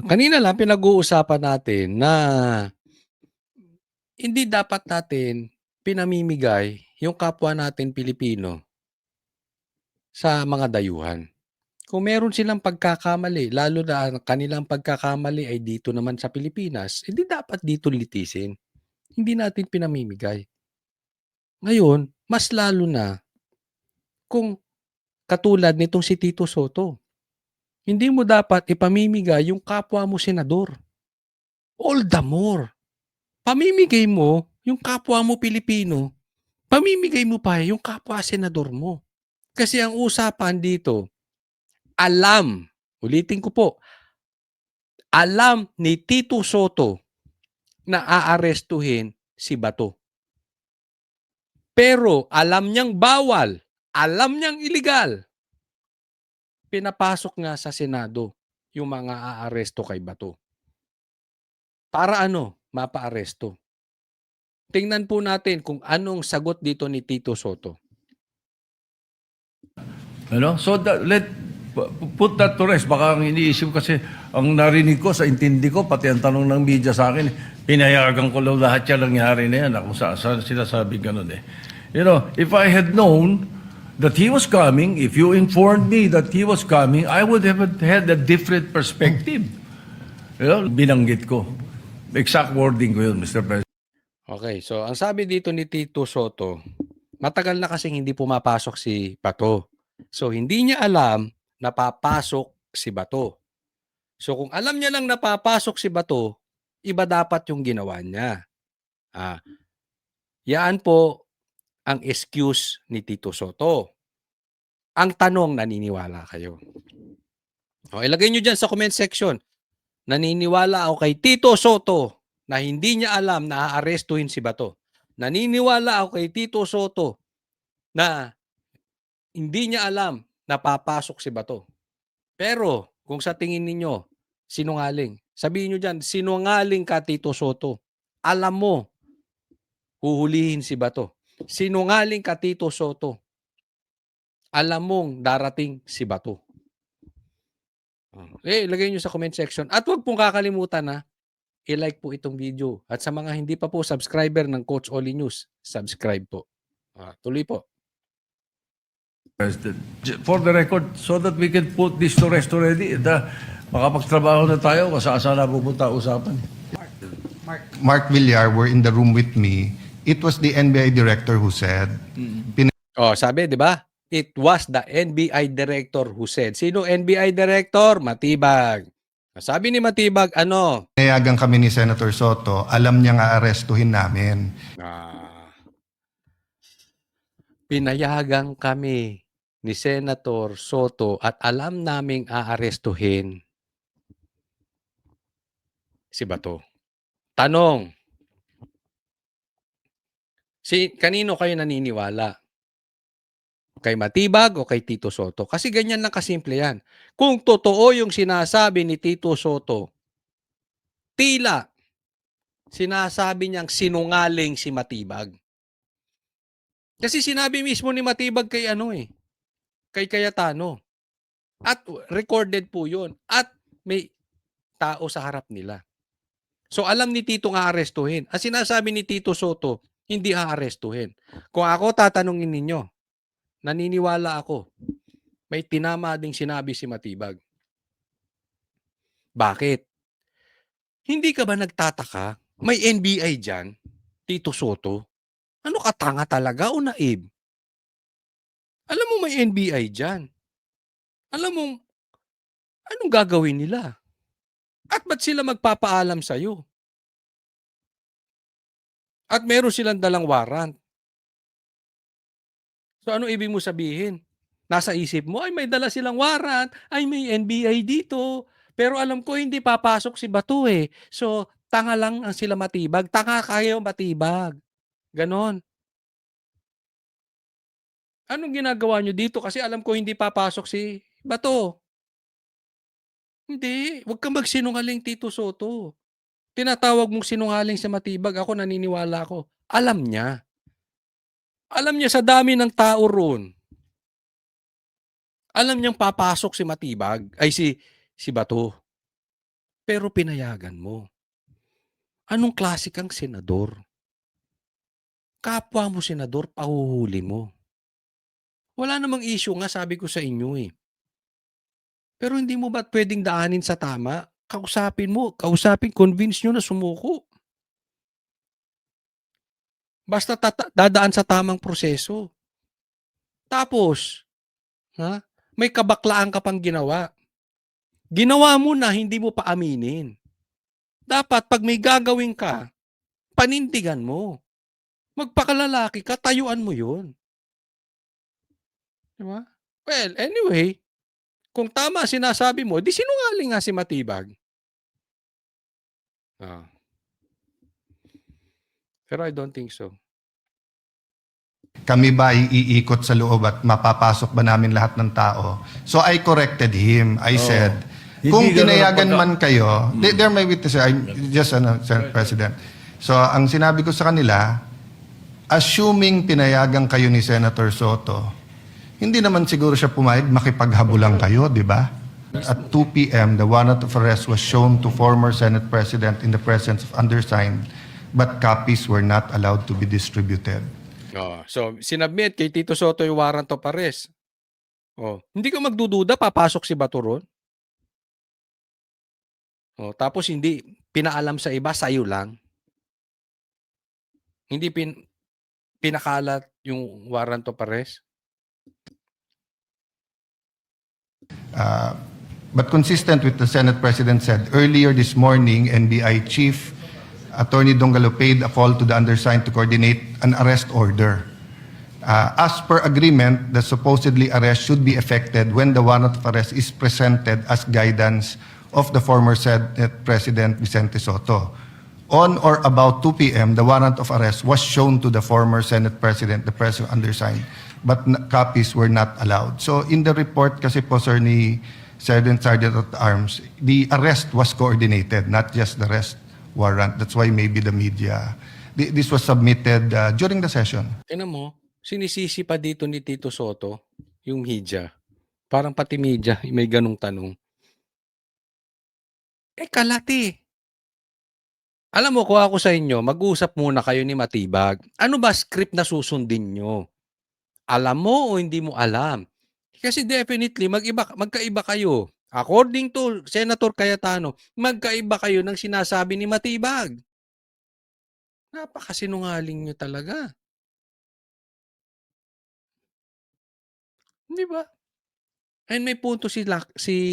Kanina lang pinag-uusapan natin na hindi dapat natin pinamimigay yung kapwa natin Pilipino sa mga dayuhan. Kung meron silang pagkakamali, lalo na ang kanilang pagkakamali ay dito naman sa Pilipinas, hindi dapat dito litisin. Hindi natin pinamimigay. Ngayon, mas lalo na kung katulad nitong si Tito Soto. Hindi mo dapat ipamimigay yung kapwa mo senador. All the more. Pamimigay mo yung kapwa mo Pilipino, pamimigay mo pa yung kapwa senador mo. Kasi ang usapan dito, alam, ulitin ko po, alam ni Tito Soto na aarestuhin si Bato. Pero alam niyang bawal, alam niyang illegal. Pinapasok nga sa Senado yung mga aaresto kay Bato. Para ano? Mapaaresto. Tingnan po natin kung anong sagot dito ni Tito Soto. Ano? So put that to rest. Baka ang iniisip kasi, ang narinig ko, sa intindi ko, pati ang tanong ng media sa akin, pinayagan ko lang lahat yan nangyari na yan. Kung saan sinasabi ganun eh. You know, if I had known that he was coming, if you informed me that he was coming, I would have had a different perspective. You know, binanggit ko. Exact wording ko yun, Mr. President. Okay, so ang sabi dito ni Tito Soto, matagal na kasing hindi pumapasok si Bato. So hindi niya alam na papasok si Bato. So kung alam niya lang na papasok si Bato, iba dapat yung ginawa niya. Yan po ang excuse ni Tito Soto. Ang tanong, naniniwala kayo? O, ilagay nyo dyan sa comment section. Naniniwala ako kay Tito Soto na hindi niya alam na aarestuhin si Bato. Naniniwala ako kay Tito Soto na hindi niya alam na papasok si Bato. Pero kung sa tingin ninyo, sinungaling, sabihin nyo dyan, sinungaling ka Tito Soto. Alam mo, huhulihin si Bato. Sinungaling ka Tito Soto. Alam mong darating si Bato. Ilagay nyo sa comment section. At huwag pong kakalimutan na i-like po itong video. At sa mga hindi pa po subscriber ng Coach Oli News, subscribe po. Tuloy po. For the record, so that we can put this to rest already, makapagtrabaho na tayo, kasaan na pupunta usapan. Mark Villar were in the room with me. It was the NBI director who said, Sabi, di ba? It was the NBI director who said. Sino NBI director? Matibag. Sabi ni Matibag, ano? pinayagan kami ni Senator Soto, alam niya nga arestuhin namin. Pinayagan kami ni Senator Soto at alam naming aarestuhin si Bato. Tanong, kanino kayo naniniwala? Kay Matibag o kay Tito Soto? Kasi ganyan lang kasimple yan. Kung totoo yung sinasabi ni Tito Soto, tila sinasabi niyang sinungaling si Matibag. Kasi sinabi mismo ni Matibag kay kay Cayetano. At recorded po yun. At may tao sa harap nila. So alam ni Tito nga arestuhin. Ang sinasabi ni Tito Soto, hindi aarestuhin. Kung ako tatanungin ninyo, naniniwala ako, may tinama ding sinabi si Matibag. Bakit? Hindi ka ba nagtataka? May NBI dyan, Tito Soto. Ano ka, tanga talaga o naib? Alam mo may NBI dyan. Alam mo, anong gagawin nila? At ba't sila magpapaalam sa'yo? At meron silang dalang warrant. So ano ibig mo sabihin? Nasa isip mo, ay may dala silang warrant, ay may NBI dito. Pero alam ko hindi papasok si Bato eh. So tanga lang ang sila Matibag. Tanga kayo Matibag. Ganon. Anong ginagawa nyo dito? Kasi alam ko hindi papasok si Bato. Hindi. Huwag kang magsinungaling, Tito Soto. Tinatawag mong sinungaling sa Matibag. Ako naniniwala ko. Alam niya. Alam niya sa dami ng tao roon. Alam niyang papasok si Matibag. Ay si Bato. pero pinayagan mo. Anong klase kang senador? Kapwa mo senador, pahuhuli mo. Wala namang issue nga sabi ko sa inyo eh. Pero hindi mo ba pwedeng daanin sa tama? Kausapin, convince nyo na sumuko. Basta dadaan sa tamang proseso. Tapos, may kabaklaan ka pang ginawa. Ginawa mo na, hindi mo pa aminin. Dapat pag may gagawin ka, panindigan mo. Magpakalalaki ka, tayuan mo yun. Diba? Well, anyway, kung tama sinasabi mo, di sinungaling nga si Matibag. Pero I don't think so. Kami ba ay iikot sa loob at mapapasok ba namin lahat ng tao? So I corrected him. I said, kung Hindi ganun ang pinayagan pagka- man kayo, they're my witnesses. I'm just Sir President. So ang sinabi ko sa kanila, assuming pinayagan kayo ni Senator Soto, hindi naman siguro siya pumayag makipaghabulan kayo, di ba? At 2 p.m., the warrant of arrest was shown to former Senate President in the presence of undersigned, but copies were not allowed to be distributed. So, sinabmit kay Tito Soto yung warrant of arrest. Hindi ka magdududa, papasok si Bato ron. Tapos hindi pinaalam sa iba, sa'yo lang. Hindi pinakalat yung warrant of arrest. But consistent with the Senate President said, earlier this morning, NBI Chief Attorney Dongalo paid a call to the undersigned to coordinate an arrest order. As per agreement, the supposedly arrest should be effected when the warrant of arrest is presented as guidance of the former Senate President Vicente Soto. On or about 2 p.m., the warrant of arrest was shown to the former Senate President, the President undersigned, but copies were not allowed. So in the report kasi po, sir, ni Sergeant at Arms, the arrest was coordinated, not just the arrest warrant. That's why maybe the media, this was submitted during the session. Tingnan mo, sinisisi pa dito ni Tito Soto yung media. Parang pati media may ganung tanong. Kalati. Alam mo, kung ako sa inyo, mag-usap muna kayo ni Matibag. Ano ba script na susundin nyo? Alam mo o hindi mo alam? Kasi definitely, magkaiba kayo. According to Senator Cayetano, magkaiba kayo ng sinasabi ni Matibag. Napakasinungaling nyo talaga. Di ba? And may punto si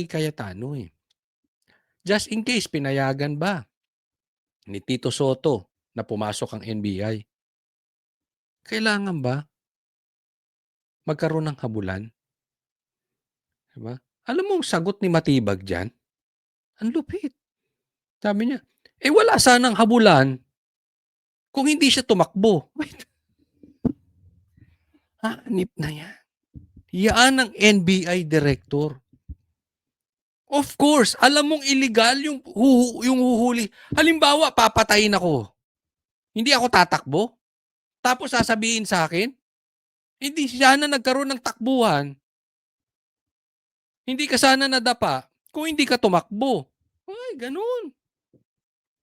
Cayetano eh. Just in case, pinayagan ba ni Tito Soto na pumasok ang NBI? Kailangan ba magkaroon ng habulan? Diba? Alam mo ang sagot ni Matibag dyan? Ang lupit. Sabi niya, wala sanang habulan kung hindi siya tumakbo. Wait. Hanip na yan. Yan ang NBI director. Of course, alam mong illegal yung huhuli. Halimbawa, papatayin ako. Hindi ako tatakbo. Tapos sasabihin sa akin, hindi sana nagkaroon ng takbuhan. Hindi ka sana nadapa kung hindi ka tumakbo. Ay, ganun.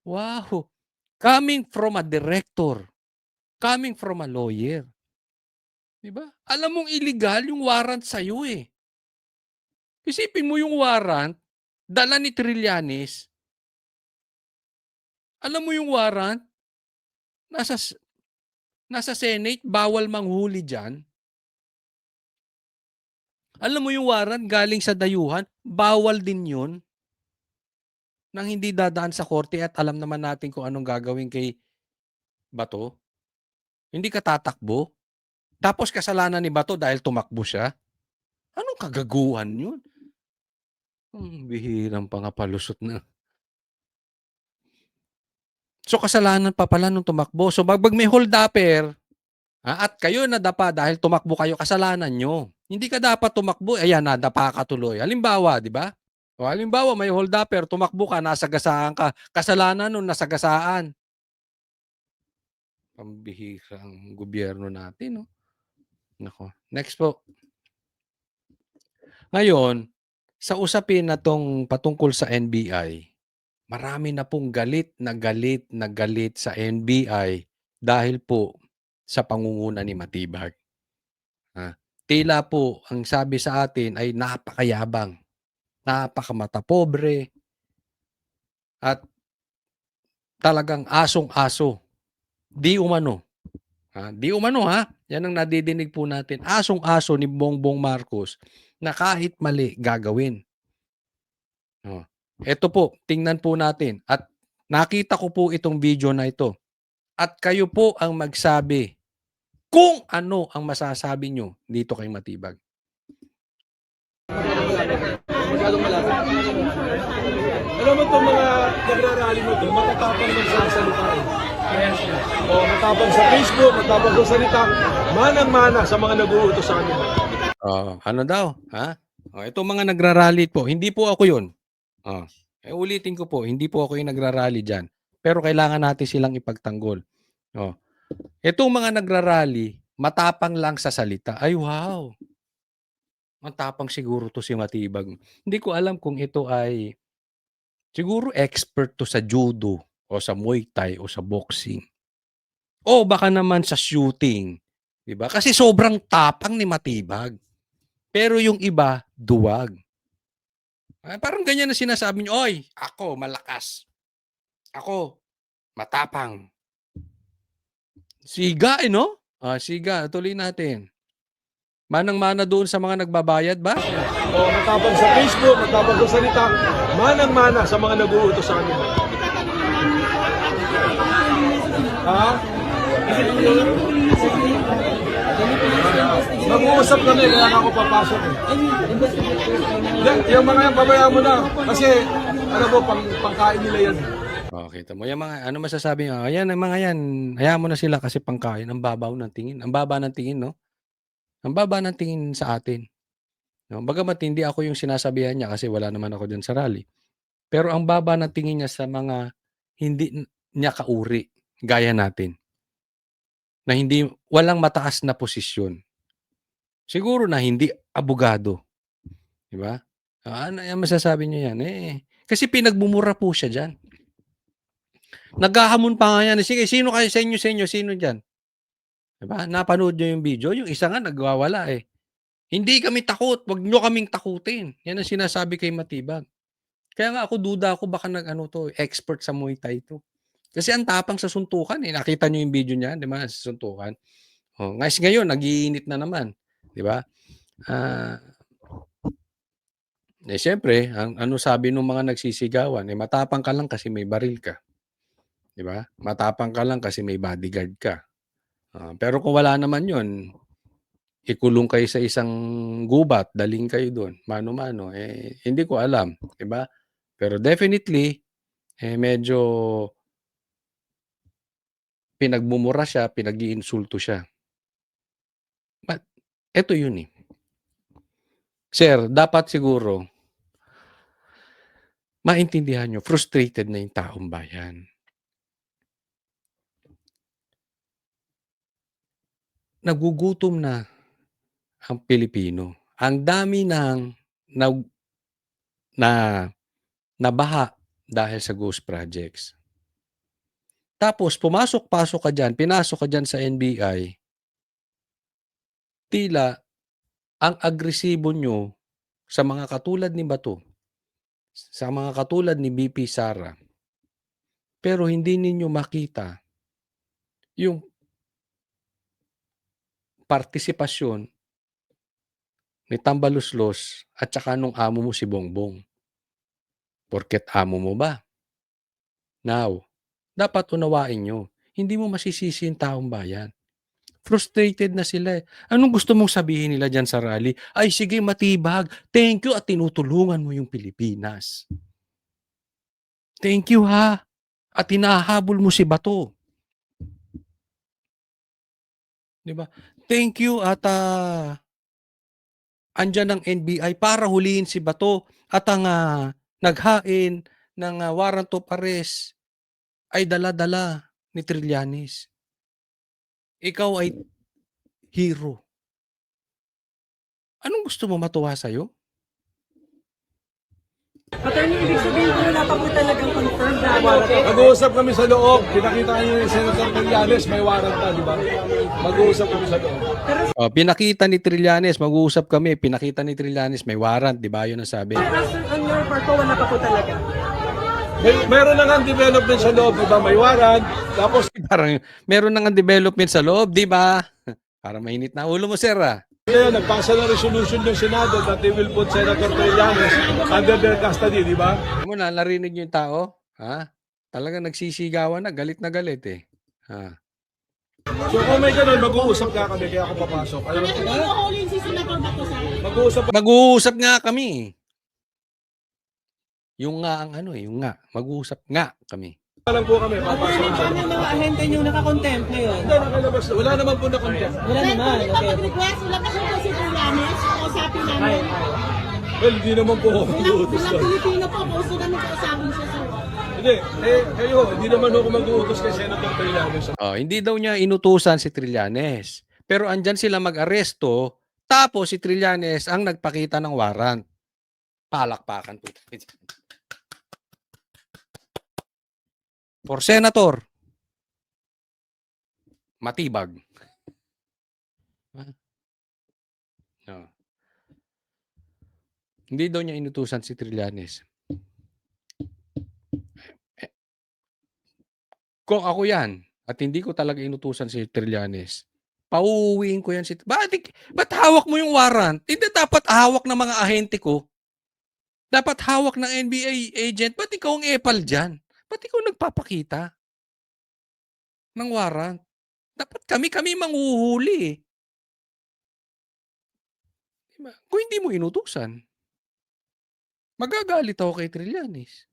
Wow. Coming from a director. Coming from a lawyer. Diba? Alam mong illegal yung warrant sa'yo eh. Isipin mo yung warrant, dala ni Trillanes. Alam mo yung warrant, nasa Senate, bawal manghuli dyan. Alam mo yung warrant, galing sa dayuhan, bawal din yun. Nang hindi dadaan sa korte at alam naman natin kung anong gagawin kay Bato. Hindi ka tatakbo. Tapos kasalanan ni Bato dahil tumakbo siya. Anong kagaguhan yun? Bihirang pangapalusot na. So kasalanan pa pala nung tumakbo. So pag may hold-upper, at kayo nadapa dahil tumakbo kayo, kasalanan nyo. Hindi ka dapat tumakbo, ayan, nadapa ka tuloy. Halimbawa, di ba? O halimbawa, may hold-upper, tumakbo ka, nasagasaan ka. Kasalanan nung nasagasaan. Pambihirang gobyerno natin, no? Nako. Next po. Ngayon, sa usapin na tong patungkol sa NBI, marami na pong galit na galit na galit sa NBI dahil po sa pangunguna ni Matibag. Tila po ang sabi sa atin ay napakayabang, napakamatapobre, at talagang asong-aso. Di umano, di umano, 'yan ang nadidinig po natin, asong-aso ni Bongbong Marcos na kahit mali gagawin. Oh, eto po, tingnan po natin at nakita ko po itong video na ito at kayo po ang magsabi kung ano ang masasabi niyo dito kay Matibag. Masyadong malapit. Alam mo itong mga nagrarally mo to, matatapang magsasalita eh. O matapang sa Facebook, matapang sa salita, manang-mana sa mga nag-uutos sa amin. Ano daw, itong mga nagrarally po, hindi po ako 'yun. Ulitin ko po, hindi po ako yung nagrarally diyan, pero kailangan natin silang ipagtanggol. Itong mga nagrarally, matapang lang sa salita. Ay, wow! Matapang siguro 'to si Matibag. Hindi ko alam kung ito ay siguro expert 'to sa judo o sa Muay Thai o sa boxing. O baka naman sa shooting, 'di ba? Kasi sobrang tapang ni Matibag. Pero yung iba, duwag. Parang ganyan na sinasabi niyo, "Oy, ako malakas. Ako matapang." Siga, no? Siga, tuloy natin. Manang-mana doon sa mga nagbabayad ba? O matapang sa Facebook, matapang sa salita, manang-mana sa mga nag-uutos sa amin. Ha? Mag-uusap kami, kaya ako papasok eh. Yung mga yan, pabayaan mo na. Kasi, ano mo, pangkain nila yan. Kita mo. Yung mga, ano masasabi nyo? Ayan, ang mga yan, hayaan mo na sila kasi pangkain. Ang babaw ng tingin. Ang baba ng tingin, no? Ang baba ng tingin sa atin. No? Bagamat hindi ako yung sinasabihan niya kasi wala naman ako dyan sa rally. Pero ang baba ng tingin niya sa mga hindi niya kauri, gaya natin. Na hindi, walang mataas na posisyon. Siguro na hindi abogado. Di ba? Ano yung masasabi niyo yan? Kasi pinagmumura po siya dyan. Naghahamon pa nga yan. Sige, sino kayo sa inyo, sino dyan? Diba? Napanood nyo yung video? Yung isa nga nagwawala eh. Hindi kami takot, wag nyo kaming takutin. Yan ang sinasabi kay Matibag. Kaya nga ako duda ako baka expert sa Muay Thai to. Kasi ang tapang sa suntukan eh. Nakita nyo yung video niya, di ba? Sa suntukan. Ngayon, nag-iinit na naman. Di ba? Siyempre, ano sabi ng mga nagsisigawan, matapang ka lang kasi may baril ka. Di ba? Matapang ka lang kasi may bodyguard ka. Pero kung wala naman yun, ikulong kayo sa isang gubat, daling kayo doon, mano-mano, hindi ko alam. Di ba? Pero definitely, medyo pinagmumura siya, pinag-iinsulto siya. But, eto yun eh. Sir, dapat siguro, maintindihan nyo, frustrated na yung taong bayan. Nagugutom na ang Pilipino. Ang dami ng nabaha dahil sa ghost projects. Tapos pumasok-pasok ka dyan, pinasok ka dyan sa NBI, tila ang agresibo nyo sa mga katulad ni Bato, sa mga katulad ni BP Sara, pero hindi ninyo makita yung partisipasyon ni Tambaluslos at saka nung amo mo si Bongbong. Porket amo mo ba? Now, dapat unawain nyo, hindi mo masisisi yung taong bayan. Frustrated na sila eh. Anong gusto mong sabihin nila dyan sa rally? Ay sige, Matibag, thank you at tinutulungan mo yung Pilipinas. Thank you ha. At hinahabol mo si Bato. Di ba? Thank you at andyan ang NBI para hulihin si Bato at ang naghain ng warrant of arrest ay dala-dala ni Trillanes. Ikaw ay hero. Anong gusto mo matuwa sa'yo? Attorney, ibig sabihin po wala pa po talagang confirmed na warrant. Mag-uusap kami sa loob. Pinakita niyo ni Senator Trillanes, may warrant na, di ba? Mag-uusap kami sa loob. Oh, pinakita ni Trillanes, mag-uusap kami, pinakita ni Trillanes, may warrant, di ba? Yun ang sabi. Pero as on your part po, wala pa po talaga. Meron na nga development sa loob, di ba? May warrant. Tapos, Parang meron nang development sa loob, di ba? Parang mainit na ulo mo, sir, ah. ngayon, nagpasa ng resolution ng Senado that they will put Senator Trillanes under their custody, di ba? Alam mo na, narinig niyo yung tao? Ha? Talagang nagsisigawan na, galit eh. Ha? So kung may ganun, mag-uusap nga kami, kaya ako papasok. Ayaw, Nahuhulin si Senator Bacosa. mag-uusap Mag-uusap nga kami. Yung nga ang yung nga. Mag-uusap nga kami. lang po kami, papasok. Attorney, paano yung mga ahente nyo nakakontempt ngayon? Hindi, nakalabas na. Wala naman po na content. Wala naman. Pwede pa Okay. mag-request, wala pa siya si Trillanes, kausapin namin. Well, hindi naman po ako mag-uutos Bilang doon. Pilipino po, gusto namin kausapin siya, sir. Hindi, kayo, hindi naman ako mag-uutos kay Senator Trillanes. Oh, hindi daw niya inutusan si Trillanes. Pero andyan sila mag-aresto, tapos si Trillanes ang nagpakita ng warrant. Palakpakan po. For Senator, matibag. No. Hindi daw niya inutusan si Trillanes. Kung ako yan, at hindi ko talaga inutusan si Trillanes, pauuwiin ko yan si... Ba't hawak mo yung warrant? Hindi dapat hawak ng mga ahente ko. Dapat hawak ng NBI agent. Ba't ikaw ang epal dyan? Ba't ikaw nagpapakita ng warrant? Dapat kami manghuhuli eh. Diba? Kung hindi mo inutusan, magagalit ako kay Trillanes.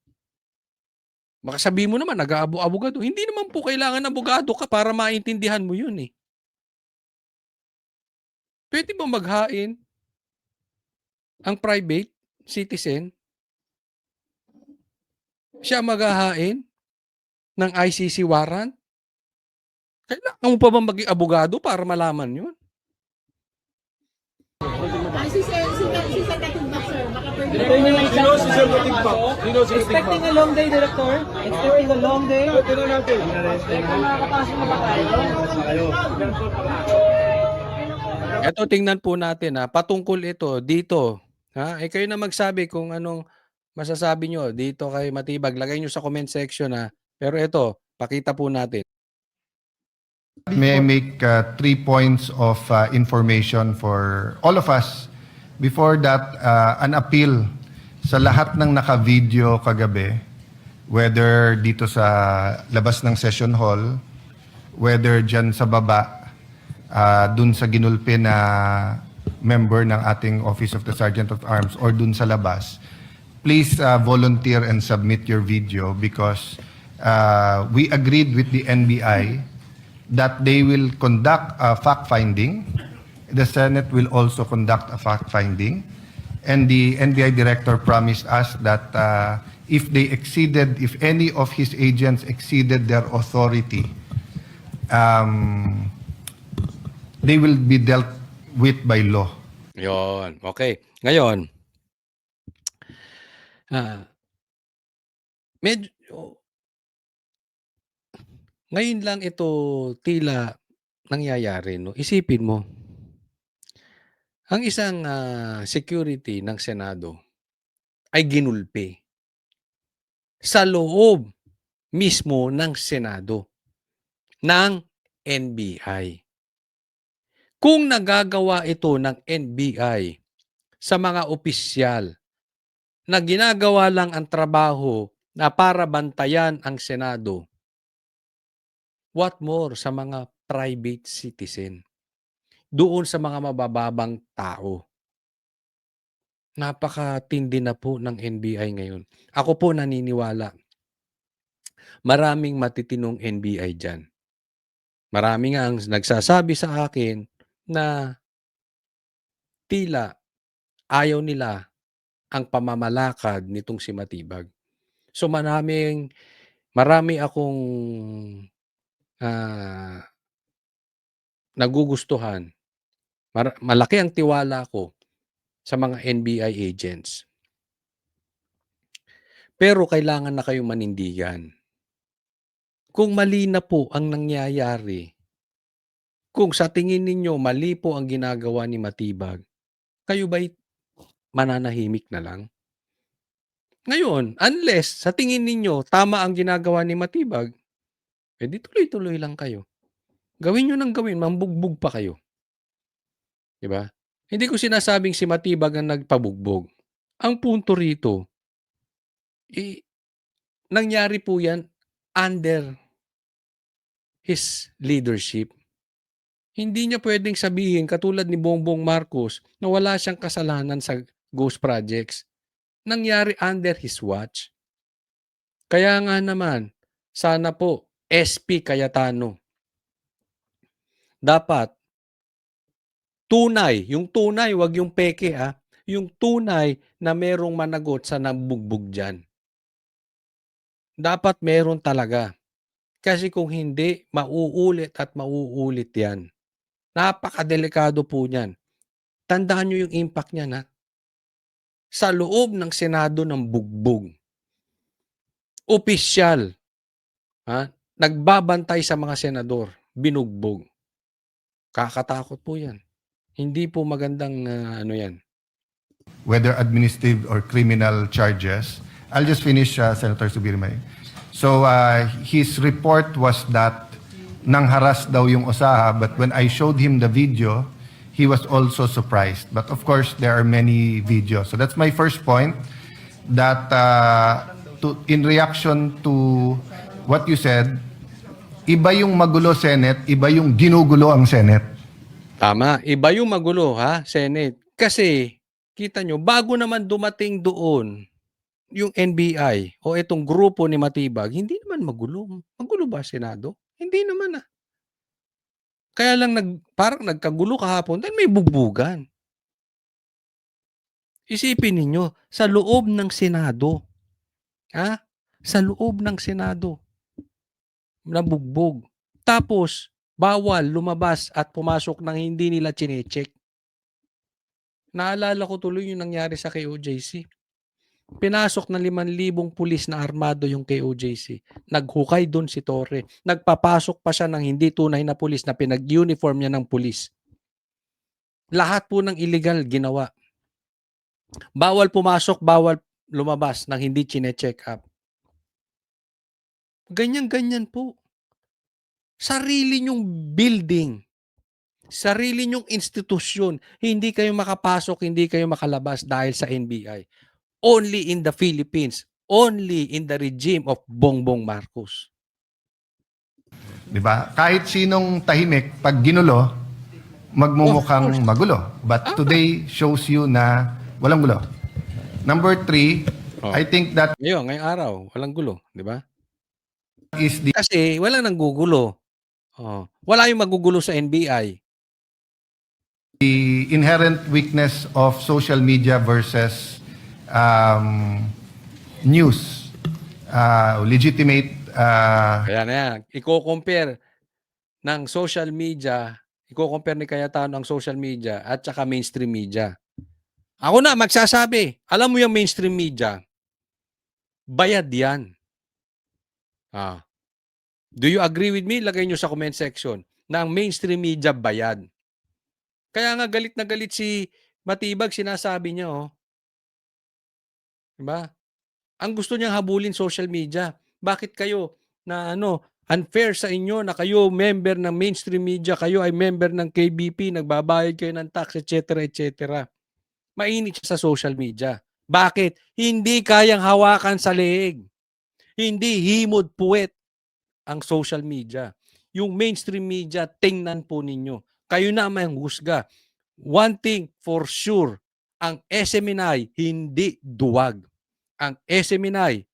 Baka sabihin mo naman, nag-aabogado. Hindi naman po kailangan abogado ka para maintindihan mo yun eh. Pwede ba maghain ang private citizen? Siya maghahain ng ICC warrant? Kailangan mo pa ba maging abogado para malaman yun? Ay, si Senator Bacosa, sir, baka pwede. Sino si Senator Tigpak? Sino si Expecting Tigpak? a long day, Director? Expecting a long day? Ito na natin. Makakapasok na ba tayo? Ito tingnan po natin patungkol ito dito. Ha? Kayo na magsabi kung anong masasabi nyo dito kay Matibag. Lagay nyo sa comment section Pero ito, pakita po natin. May I make 3 points of information for all of us. Before that, an appeal sa lahat ng naka-video kagabi, whether dito sa labas ng session hall, whether dyan sa baba, dun sa ginulpi na member ng ating Office of the Sergeant of Arms, or dun sa labas, please volunteer and submit your video because we agreed with the NBI that they will conduct a fact-finding. The Senate will also conduct a fact-finding. And the NBI director promised us that if any of his agents exceeded their authority, they will be dealt with by law. Yon, okay. Ngayon, medyo, ngayon lang ito tila nangyayari, no? Isipin mo, ang isang security ng Senado ay ginulpi sa loob mismo ng Senado ng NBI. Kung nagagawa ito ng NBI sa mga opisyal na ginagawa lang ang trabaho na para bantayan ang Senado, what more sa mga private citizen? Doon sa mga mabababang tao. Napakatindi na po ng NBI ngayon. Ako po naniniwala. Maraming matitinong NBI dyan. Marami nga ang nagsasabi sa akin na tila ayaw nila ang pamamalakad nitong si Matibag. So marami akong nagugustuhan. Malaki ang tiwala ko sa mga NBI agents. Pero kailangan na kayong manindigan. Kung mali na po ang nangyayari, kung sa tingin ninyo mali po ang ginagawa ni Matibag, kayo ba'y mananahimik na lang? Ngayon, unless sa tingin ninyo tama ang ginagawa ni Matibag, di tuloy-tuloy lang kayo. Gawin nyo ng gawin, mambugbog pa kayo. Diba? Hindi ko sinasabing si Matibag ang nagpabugbog. Ang punto rito, nangyari po yan under his leadership. Hindi niya pwedeng sabihin, katulad ni Bongbong Marcos, na wala siyang kasalanan sa ghost projects. Nangyari under his watch. Kaya nga naman, sana po, SP Cayetano, dapat, tunay, yung tunay, wag yung peke yung tunay na merong managot sa nabugbog dyan. Dapat meron talaga. Kasi kung hindi, mauulit at mauulit yan. Napakadelikado po niyan. Tandaan nyo yung impact niyan, sa loob ng Senado ng bugbog. Opisyal, nagbabantay sa mga senador, binugbog. Kakatakot po yan. Hindi po magandang yan. Whether administrative or criminal charges. I'll just finish, Senator Subirmay. So his report was that nangharas daw yung Osaha, but when I showed him the video, he was also surprised. But of course, there are many videos. So that's my first point, that in reaction to what you said, iba yung magulo Senate, iba yung ginugulo ang Senate. Tama. Iba yung magulo, Senate. Kasi, kita nyo, bago naman dumating doon yung NBI o itong grupo ni Matibag, hindi naman magulo. Magulo ba Senado? Hindi naman Kaya lang parang nagkagulo kahapon dahil may bugbugan. Isipin ninyo, sa loob ng Senado, sa loob ng Senado, nabugbog. Tapos, bawal lumabas at pumasok nang hindi nila chinecheck. Naalala ko tuloy yung nangyari sa KOJC. Pinasok ng 5,000 pulis na armado yung KOJC. Naghukay doon si Torre. Nagpapasok pa siya ng hindi tunay na pulis na pinag-uniform niya ng pulis. Lahat po ng illegal ginawa. Bawal pumasok, bawal lumabas nang hindi chine-check up. Ganyan-ganyan po. Sarili nyong building, sarili nyong institusyon, hindi kayo makapasok, hindi kayo makalabas dahil sa NBI. Only in the Philippines, only in the regime of Bongbong Marcos. Diba? Kahit sinong tahimik, pag ginulo, magmumukhang magulo. But today shows you na walang gulo. Number 3, I think that Ngayong araw, walang gulo, di ba? is the Kasi walang nanggugulo. Wala yung magugulo sa NBI. inherent weakness of social media versus news. Legitimate. Kaya na yan. Iko-compare ng social media, iko-compare ni Cayetano ang social media at saka mainstream media. Ako na magsasabi, alam mo yung mainstream media, bayad yan. Do you agree with me? Lagay nyo sa comment section na ang mainstream media bayad. Kaya nga galit na galit si Matibag, sinasabi niya, diba? Ang gusto niyang habulin social media. Bakit kayo na unfair sa inyo na kayo member ng mainstream media, kayo ay member ng KBP, nagbabayad kayo ng tax, etc., etc. Mainit siya sa social media. Bakit? Hindi kayang hawakan sa leeg. Hindi himod puwet ang social media. Yung mainstream media, tingnan po ninyo. Kayo na may husga. One thing for sure, ang SMNI hindi duwag. Ang SMNI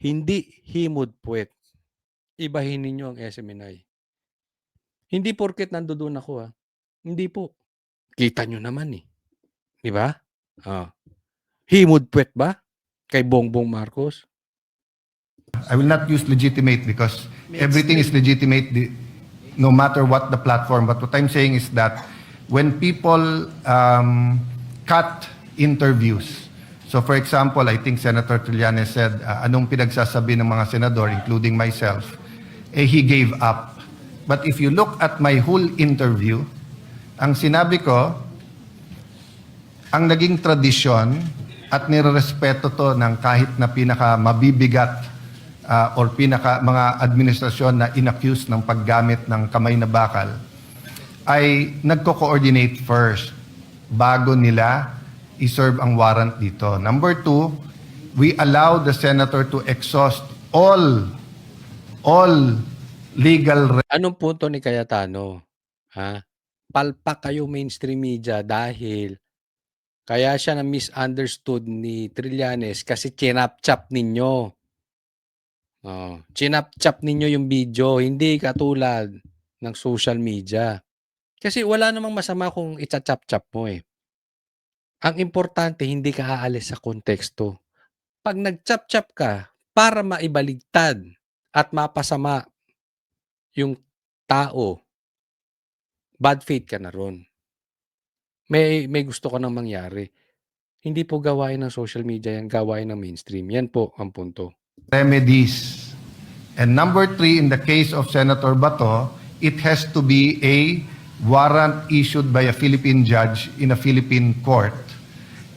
hindi himod puwet. Ibahin ninyo ang SMNI. Hindi porket nandoon ako Hindi po. Kita nyo naman Di ba? Himod puwet ba? Kay Bongbong Marcos? I will not use legitimate because everything is legitimate no matter what the platform. But what I'm saying is that when people cut interviews, So for example, I think Senator Trillanes said, anong pinagsasabi ng mga senador, including myself, he gave up. But if you look at my whole interview, ang sinabi ko, ang naging tradisyon at nirerespeto to ng kahit na pinaka mabibigat or pinaka mga administrasyon na inaccused ng paggamit ng kamay na bakal, ay nagko-coordinate first bago nila i-serve ang warrant dito. Number 2, we allow the senator to exhaust all legal Anong punto ni Cayetano? Ha? Palpak kayo mainstream media dahil kaya siya na misunderstood ni Trillanes kasi chinap-chap ninyo. Chinap-chap ninyo yung video, hindi katulad ng social media. Kasi wala namang masama kung itcha-chap-chap mo eh. Ang importante, hindi ka aalis sa konteksto. Pag nag-chap-chap ka, para maibaligtad at mapasama yung tao, bad faith ka na ron. May gusto ka nang mangyari. Hindi po gawain ng social media yan, gawain ng mainstream. Yan po ang punto. remedies. And number 3, in the case of Senator Bato, it has to be a warrant issued by a Philippine judge in a Philippine court.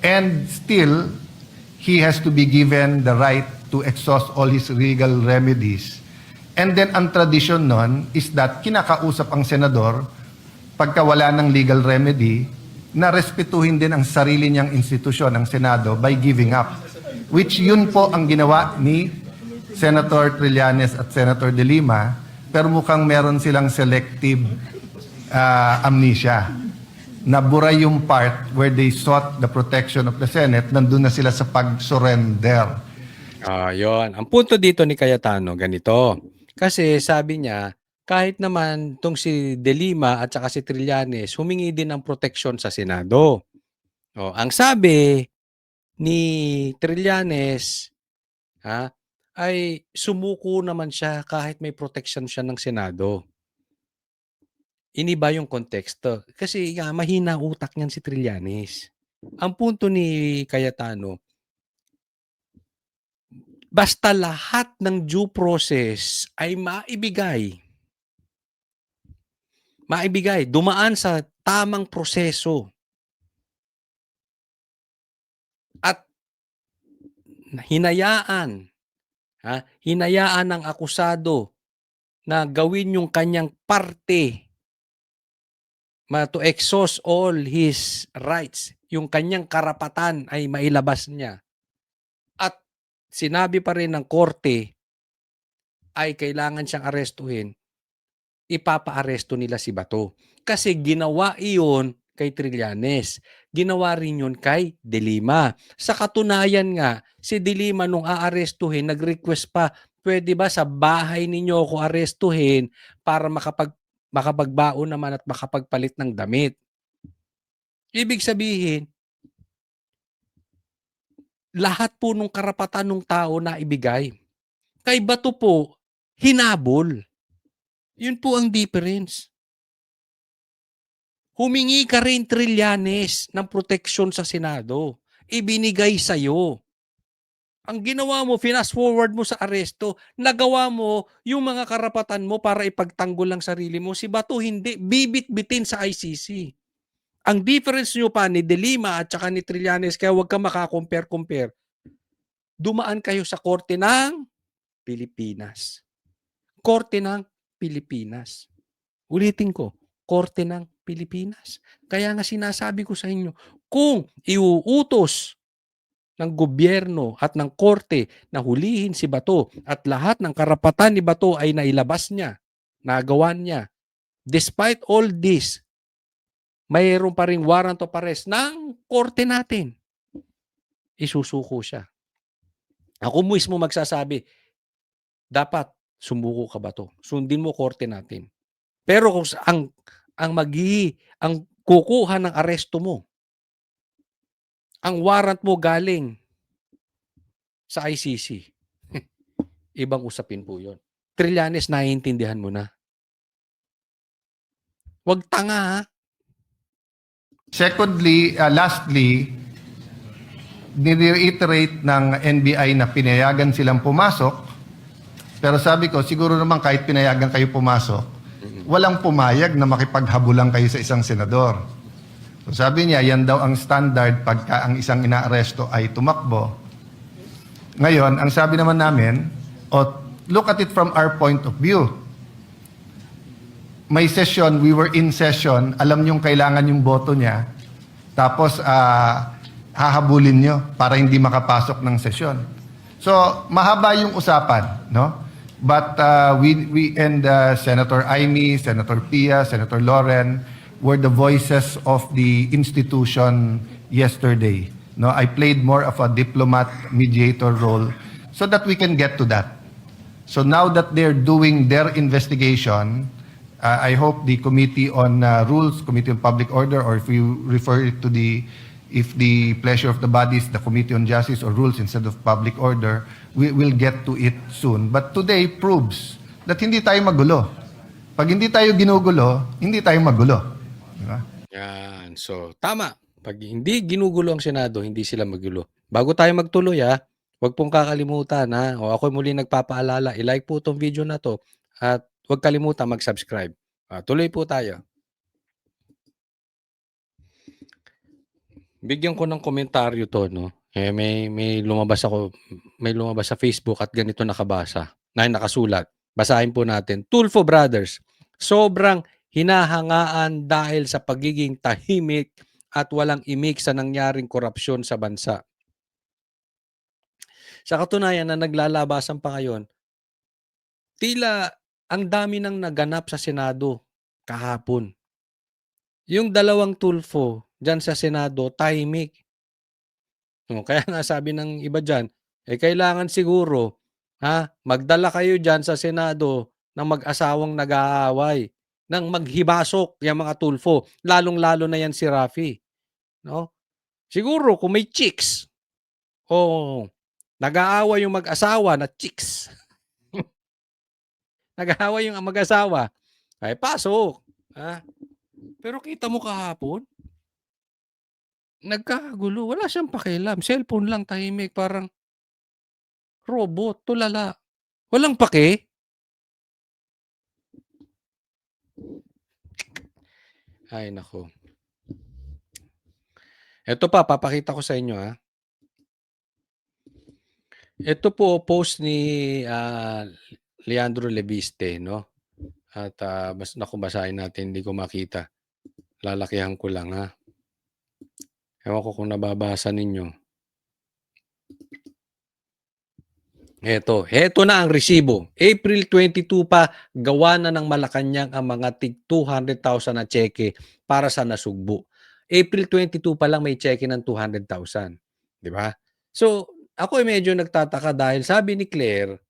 And still, he has to be given the right to exhaust all his legal remedies. And then, ang tradition nun is that kinakausap ang senador pagka wala ng legal remedy na respetuhin din ang sarili niyang institusyon, ang Senado, by giving up. Which yun po ang ginawa ni Senator Trillanes at Senator De Lima, pero mukhang meron silang selective amnesia. Nabura yung part where they sought the protection of the Senate, nandun na sila sa pag-surrender. Yun. Ang punto dito ni Cayetano, ganito. Kasi sabi niya, kahit naman tong si De Lima at saka si Trillanes, humingi din ng proteksyon sa Senado. Ang sabi ni Trillanes, ay sumuko naman siya kahit may protection siya ng Senado. Iniba yung konteksto. Kasi mahina utak niyan si Trillanes. Ang punto ni Cayetano, basta lahat ng due process ay maibigay, dumaan sa tamang proseso at hinayaan ng akusado na gawin yung kanyang parte to exhaust all his rights, yung kanyang karapatan ay mailabas niya. At sinabi pa rin ng korte ay kailangan siyang arestuhin, ipapa-aresto nila si Bato. Kasi ginawa iyon kay Trillanes. Ginawa rin yun kay De Lima. Sa katunayan nga, si De Lima nung aarestuhin, nag-request pa, pwede ba sa bahay ninyo ako arestuhin para makapagbaon naman at makapagpalit ng damit. Ibig sabihin, lahat po nung karapatan ng tao na ibigay. Kay Bato po, hinabol. Yun po ang difference. Humingi ka rin, Trillanes, ng proteksyon sa Senado. Ibinigay sa'yo. Ang ginawa mo, fast forward mo sa aresto, nagawa mo yung mga karapatan mo para ipagtanggol ang sarili mo. Si Bato hindi, bibit-bitin sa ICC. Ang difference nyo pa ni De Lima at saka ni Trillanes, kaya huwag ka makakompare-compare. Dumaan kayo sa Korte ng Pilipinas. Korte ng Pilipinas. Ulitin ko, Korte ng Pilipinas. Kaya nga sinasabi ko sa inyo, kung iuutos ng gobyerno at ng korte na hulihin si Bato at lahat ng karapatan ni Bato ay nailabas niya, nagawa niya, despite all this, mayroon pa rin warrant of arrest ng korte natin. Isusuko siya. Ako mismo magsasabi, dapat sumuko ka ba to? Sundin mo korte natin. Pero kung ang kukuha ng aresto mo, ang warrant mo galing sa ICC, ibang usapin po yun. Trillanes, naiintindihan mo na. Huwag tanga ha. Secondly, lastly, Ni-reiterate ng NBI na pinayagan silang pumasok, pero sabi ko, siguro naman kahit pinayagan kayo pumasok, walang pumayag na makipaghabulan kayo sa isang senador. So sabi niya, yan daw ang standard pagka ang isang inaaresto ay tumakbo. Ngayon, ang sabi naman namin, look at it from our point of view. May session, we were in session, alam niyong kailangan yung boto niya, tapos hahabulin nyo para hindi makapasok ng sesyon. So, mahaba yung usapan, no? But we and Senator Amy, Senator Pia, Senator Loren were the voices of the institution yesterday. No, I played more of a diplomat mediator role so that we can get to that. So now that they're doing their investigation, I hope the Committee on Rules, Committee on Public Order, or if you refer it to if the pleasure of the body is the Committee on Justice or Rules instead of Public Order, we will get to it soon. But today proves that hindi tayo magulo. Pag hindi tayo ginugulo, hindi tayo magulo. Diba? Yan. So, tama. Pag hindi ginugulo ang Senado, hindi sila magulo. Bago tayo magtuloy, huwag pong kakalimutan, o ako muli nagpapaalala, i-like po itong video na to at huwag kalimutan mag-subscribe. Tuloy po tayo. Bigyan ko ng komentaryo to, no? May lumabas sa Facebook at ganito nakasulat. Basahin po natin. Tulfo Brothers, sobrang hinahangaan dahil sa pagiging tahimik at walang imik sa nangyaring korupsyon sa bansa. Sa katunayan na naglalabasan pa ngayon, tila ang dami nang naganap sa Senado kahapon. Yung dalawang Tulfo dyan sa Senado, tahimik. Kaya nga sabi ng iba dyan, kailangan siguro, magdala kayo dyan sa Senado ng mag-asawang nag-aaway, ng maghibasok yung mga Tulfo, lalong-lalo na yan si Raffy. No? Siguro kung may chicks, nag-aaway yung mag-asawa na chicks, nag-aaway yung mag-asawa, ay pasok. Pero kita mo kahapon, nagkakagulo. Wala siyang pakialam. Cellphone lang, tahimik. Parang robot, tulala. Walang pake. Ay, nako. Ito pa, papakita ko sa inyo, Ito po, post ni Leandro Leviste, no? At basahin natin, hindi ko makita. Lalakihan ko lang, Ewan ko kung nababasa ninyo. Heto na ang resibo. April 22 pa, gawa na ng Malacanang ang mga tig 200,000 na cheque para sa nasugbo. April 22 pa lang may cheque ng 200,000. Di ba? So, ako medyo nagtataka dahil sabi ni Claire,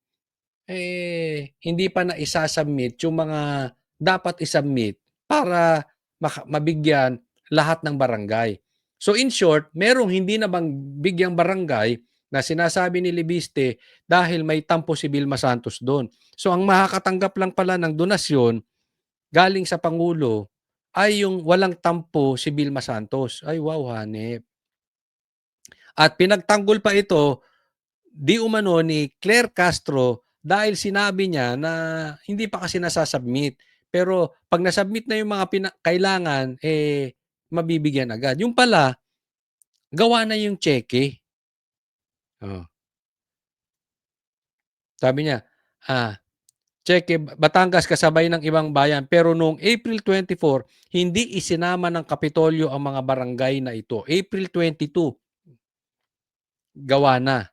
hindi pa na isasubmit yung mga dapat isubmit para mabigyan lahat ng barangay. So in short, merong hindi na bang bigyang barangay na sinasabi ni Leviste dahil may tampo si Vilma Santos doon. So ang makakatanggap lang pala ng donasyon galing sa Pangulo ay yung walang tampo si Vilma Santos. Ay wow, hanep. At pinagtanggol pa ito, di umano ni Claire Castro dahil sinabi niya na hindi pa kasi nasasubmit. Pero pag nasubmit na yung mga kailangan, mabibigyan agad. Yung pala, gawa na yung cheque. Sabi niya, cheque Batangas kasabay ng ibang bayan. Pero noong April 24, hindi isinama ng Kapitolyo ang mga barangay na ito. April 22, gawa na.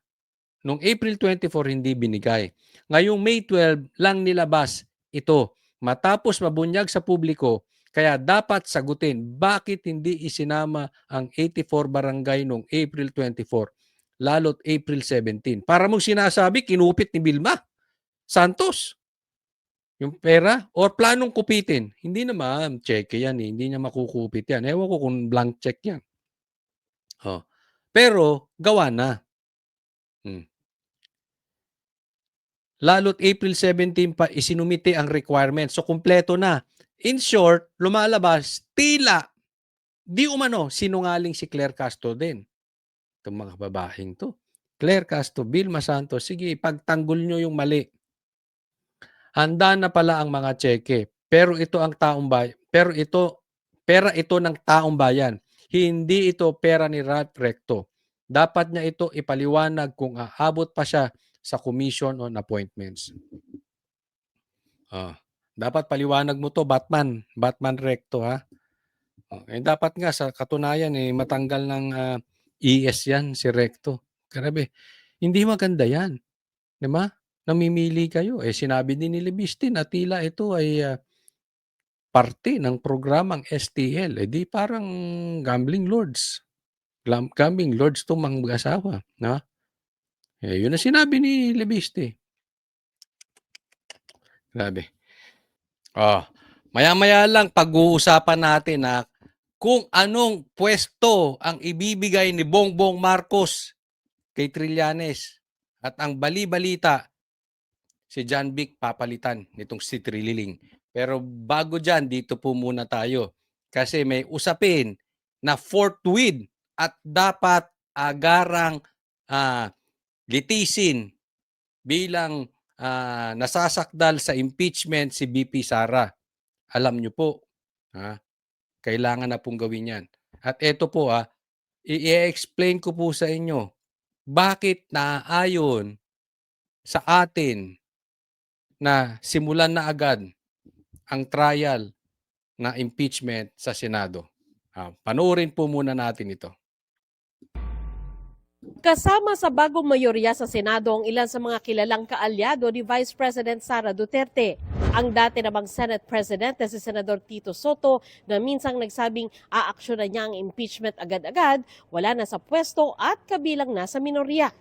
Noong April 24, hindi binigay. Ngayong May 12 lang nilabas ito. Matapos mabunyag sa publiko, kaya dapat sagutin bakit hindi isinama ang 84 barangay noong April 24, lalo't April 17. Para mong sinasabi, kinupit ni Vilma Santos yung pera or planong kupitin. Hindi naman, cheque yan. Hindi niya makukupit yan. Ewan ko kung blank check yan. Pero, gawa na. Lalo't April 17 pa isinumite ang requirement. So, kumpleto na. In short, lumalabas, tila, di umano, sinungaling si Claire Castro din. Itong mga babaeng 'to. Claire Castro, Vilma Santos, sige ipagtanggol nyo yung mali. Handa na pala ang mga tseke, pero ito ang taong bayan, pera ito ng taong bayan. Hindi ito pera ni Ralph Recto. Dapat niya ito ipaliwanag kung aabot pa siya sa commission on appointments. Dapat paliwanag mo to, Batman Recto, ha. Dapat nga sa katunayan matanggal ng ES yan si Recto. Grabe. Hindi maganda yan. 'Di ba? Namimili kayo. Sinabi din ni Libiste na tila ito ay parte ng programang STL. Di parang gambling lords. Gambling lords itong mga mag-asawa. No? Yun ang sinabi ni Libiste. Grabe. Maya-maya lang pag-uusapan natin na kung anong pwesto ang ibibigay ni Bongbong Marcos kay Trillanes. At ang bali-balita, si John Vic papalitan nitong si Trililing. Pero bago dyan, dito po muna tayo. Kasi may usapin na forthwith at dapat agarang litisin bilang nasasakdal sa impeachment si BP Sara. Alam nyo po, kailangan na pong gawin yan. At ito po, i-explain ko po sa inyo bakit naaayon sa atin na simulan na agad ang trial na impeachment sa Senado. Panoorin po muna natin ito. Kasama sa bagong mayorya sa Senado ang ilan sa mga kilalang kaalyado ni Vice President Sara Duterte. Ang dati namang Senate President na si Senador Tito Soto na minsang nagsabing aaksyonan niya ang impeachment agad-agad, wala na sa pwesto at kabilang na sa minorya.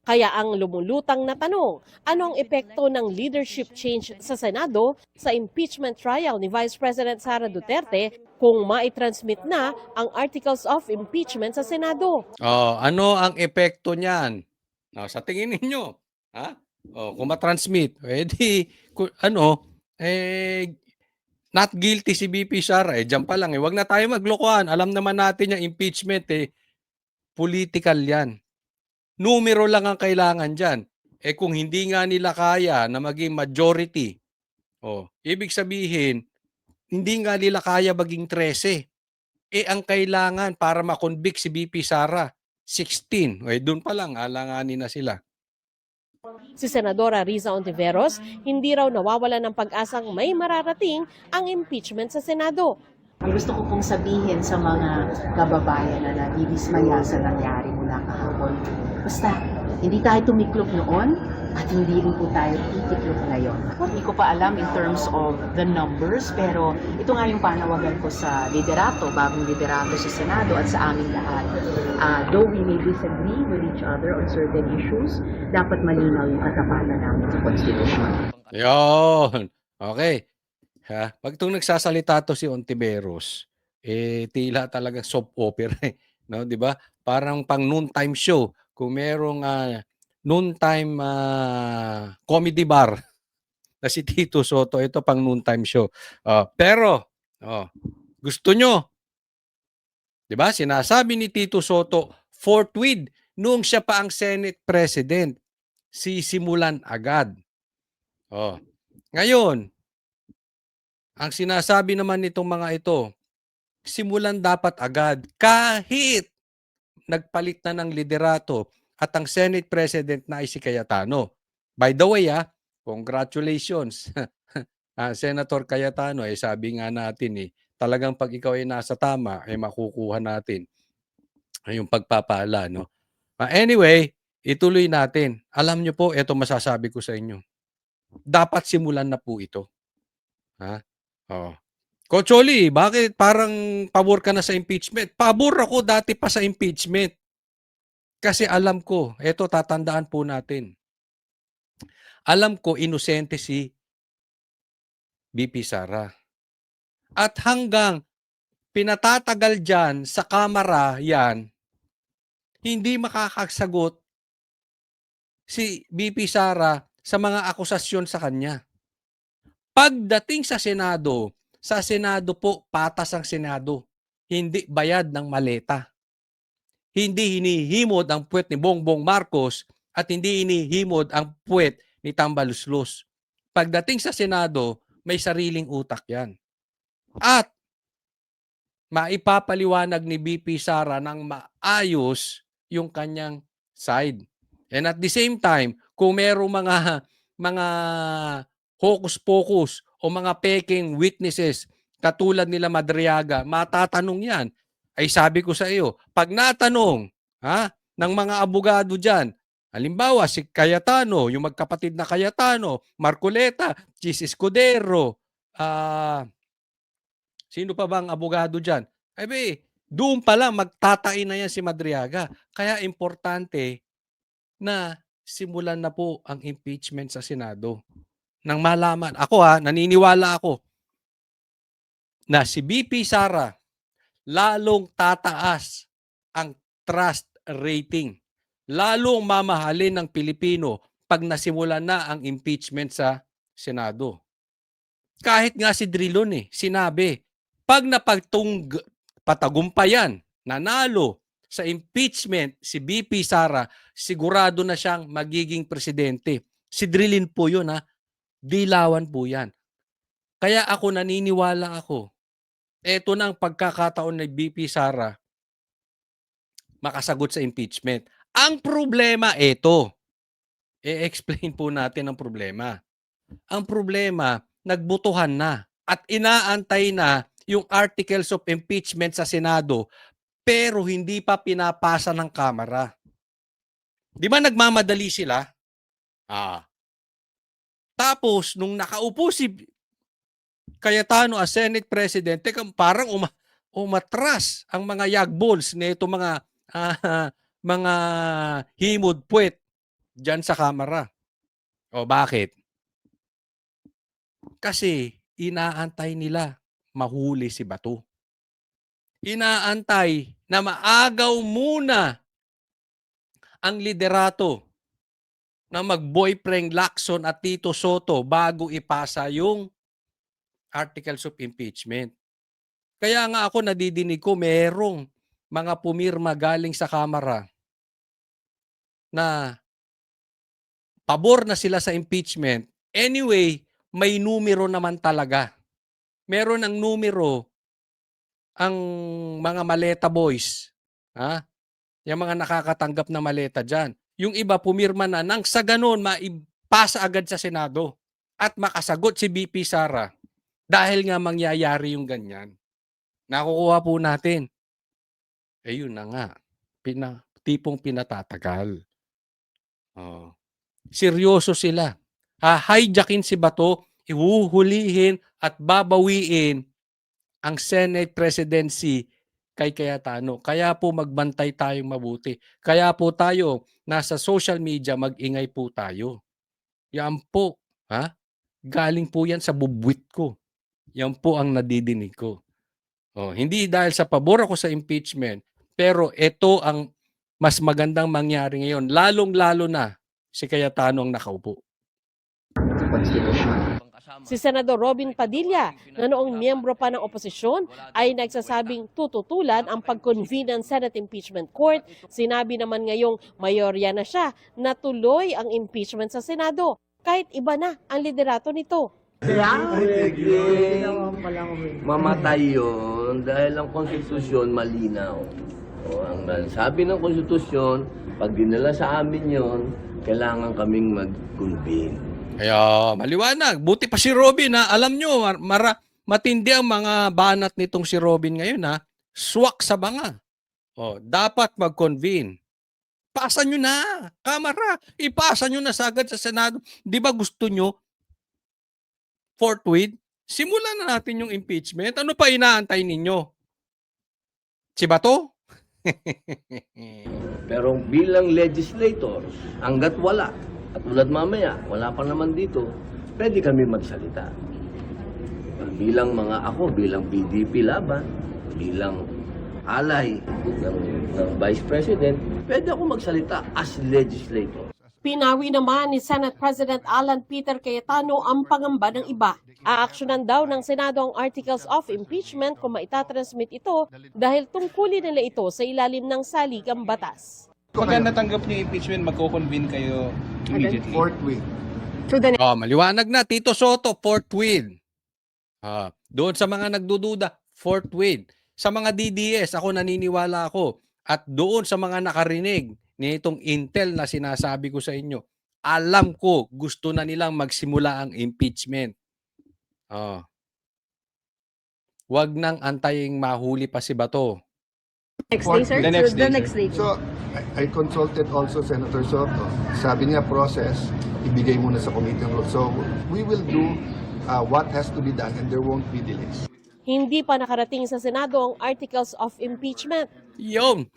Kaya ang lumulutang na tanong, ano ang epekto ng leadership change sa Senado sa impeachment trial ni Vice President Sara Duterte kung maitransmit na ang Articles of Impeachment sa Senado? Ano ang epekto niyan? Sa tingin ninyo, kung matransmit, not guilty si BP Sara, diyan pa lang, wag na tayo maglokohan. Alam naman natin yung impeachment, political yan. Numero lang ang kailangan dyan. Kung hindi nga nila kaya na maging majority, ibig sabihin, hindi nga nila kaya maging 13. Ang kailangan para makonvict si BP Sara, 16. Doon pa lang, alanganin na sila. Si Senadora Riza Ontiveros, hindi raw nawawala ng pag-asang may mararating ang impeachment sa Senado. Ang gusto ko pong sabihin sa mga kababayan na nadidismaya sa nangyari mula kahapon, basta hindi tayo tumiklop noon at hindi rin po tayo titiklop ngayon. Hindi ko pa alam in terms of the numbers, pero ito nga yung panawagan ko sa liderato, bagong liderato sa Senado at sa aming lahat. Though we may disagree with each other on certain issues, dapat malinaw yung katapatan namin sa Constitution. Yun. Okay. Pag itong nagsasalita to si Ontiveros, tila talaga soap opera, no, 'di ba? Parang pang noontime show. Kung merong noontime comedy bar na si Tito Soto, ito pang noontime show. Pero gusto nyo, 'di ba? Sinasabi ni Tito Soto forthwith noong siya pa ang Senate President, sisimulan agad. Ngayon, ang sinasabi naman nitong mga ito, simulan dapat agad kahit nagpalit na ng liderato at ang Senate President na ay si Cayetano. By the way, congratulations. Senator Cayetano, sabi nga natin, talagang pag ikaw ay nasa tama, makukuha natin yung pagpapala. No? Anyway, ituloy natin. Alam nyo po, ito masasabi ko sa inyo. Dapat simulan na po ito. Coach Oli, bakit parang pabor ka na sa impeachment? Pabor ako dati pa sa impeachment. Kasi alam ko, eto tatandaan po natin. Alam ko inosente si BP Sara. At hanggang pinatatagal dyan sa kamera yan, hindi makakasagot si BP Sara sa mga akusasyon sa kanya. Pagdating sa Senado po, patas ang Senado. Hindi bayad ng maleta. hindi hinihimod ang puwet ni Bongbong Marcos at hindi hinihimod ang puwet ni Tambaluslos. Pagdating sa Senado, may sariling utak yan. At maipapaliwanag ni BP Sara ng maayos yung kanyang side. And at the same time, kung merong mga hocus-pocus o mga peking witnesses katulad nila Madriaga, matatanong yan. Ay sabi ko sa iyo, pag natanong ng mga abogado dyan, halimbawa si Cayetano, yung magkapatid na Cayetano, Marcoleta, Chis Escudero, sino pa bang abogado dyan? Ay doon pa lang magtatain na yan si Madriaga. Kaya importante na simulan na po ang impeachment sa Senado. Nang malaman, ako naniniwala ako na si BP Sara lalong tataas ang trust rating. Lalong mamahalin ng Pilipino pag nasimulan na ang impeachment sa Senado. Kahit nga si Drilon sinabi, pag patagumpayan, nanalo sa impeachment si BP Sara, sigurado na siyang magiging presidente. Si Drilon po yun dilawan po yan. Kaya ako naniniwala ako, eto na ang pagkakataon ng BP Sara makasagot sa impeachment. Ang problema eto. I-explain po natin ang problema. Ang problema, nagbutuhan na at inaantay na yung articles of impeachment sa Senado pero hindi pa pinapasa ng Kamara. Di ba nagmamadali sila? Tapos, nung nakaupo si Cayetano as Senate President, parang umatras ang mga yagbols nito mga himod puwet dyan sa Kamara. O bakit? Kasi inaantay nila mahuli si Bato. Inaantay na maagaw muna ang liderato na mag-boyfriend Lacson at Tito Soto bago ipasa yung articles of impeachment. Kaya nga ako nadidinig ko merong mga pumirma galing sa Kamara na pabor na sila sa impeachment. Anyway, may numero naman talaga. Meron ang numero ang mga maleta boys. Yung mga nakakatanggap na maleta dyan. Yung iba pumirma na nang sa ganun maipasa agad sa Senado at makasagot si BP Sara dahil nga mangyayari yung ganyan. Nakukuha po natin. Yun na nga. Tipong pinatatagal. Seryoso sila. Hijackin si Bato, ihuhulihin at babawiin ang Senate presidency kay Cayetano. Kaya po magbantay tayong mabuti. Kaya po tayo nasa social media, mag-ingay po tayo. Yan po. Galing po yan sa bubwit ko. Yan po ang nadidinig ko. Hindi dahil sa pabor ako sa impeachment, pero ito ang mas magandang mangyari ngayon. Lalong-lalo na si Cayetano ang nakaupo. Si Senador Robin Padilla, na noong miyembro pa ng oposisyon, ay nagsasabing tututulan ang pag-convene ng Senate Impeachment Court. Sinabi naman ngayong mayorya na siya na tuloy ang impeachment sa Senado, kahit iba na ang liderato nito. Mamatay yun dahil ang konstitusyon malinaw. Ang sabi ng konstitusyon, pag dinala sa amin yun, kailangan kaming mag-convene. Kaya maliwanag. Buti pa si Robin Alam nyo, matindi ang mga banat nitong si Robin ngayon Swak sa banga. Dapat mag-convene. Pasa nyo na. Kamara, ipasa nyo na sagad sa Senado. Di ba gusto nyo forthwith? Simulan na natin yung impeachment. Ano pa inaantay ninyo? Si Bato? Pero bilang legislators, hanggat wala, at tulad mamaya, wala pa naman dito, pwede kami magsalita. Bilang bilang PDP laban, bilang alay ng Vice President, pwede ako magsalita as legislator. Pinawi naman ni Senate President Alan Peter Cayetano ang pangamba ng iba. Aaksyonan daw ng Senado ang Articles of Impeachment kung maitatransmit ito dahil tungkulin nila ito sa ilalim ng saligang batas. Pagka natanggap niyo yung impeachment, magko-convene kayo immediately. Forthwith. Maliwanag na, Tito Soto, forthwith. Doon sa mga nagdududa, forthwith. Sa mga DDS, ako naniniwala ako. At doon sa mga nakarinig nitong intel na sinasabi ko sa inyo, alam ko gusto na nilang magsimula ang impeachment. Wag nang antayin mahuli pa si Bato. Next day, sir? The next day, The next day. So, I consulted also Senator Soto. Sabi niya, process, ibigay muna sa Committee on Rules. So, we will do what has to be done and there won't be delays. Hindi pa nakarating sa Senado ang Articles of Impeachment. Yung!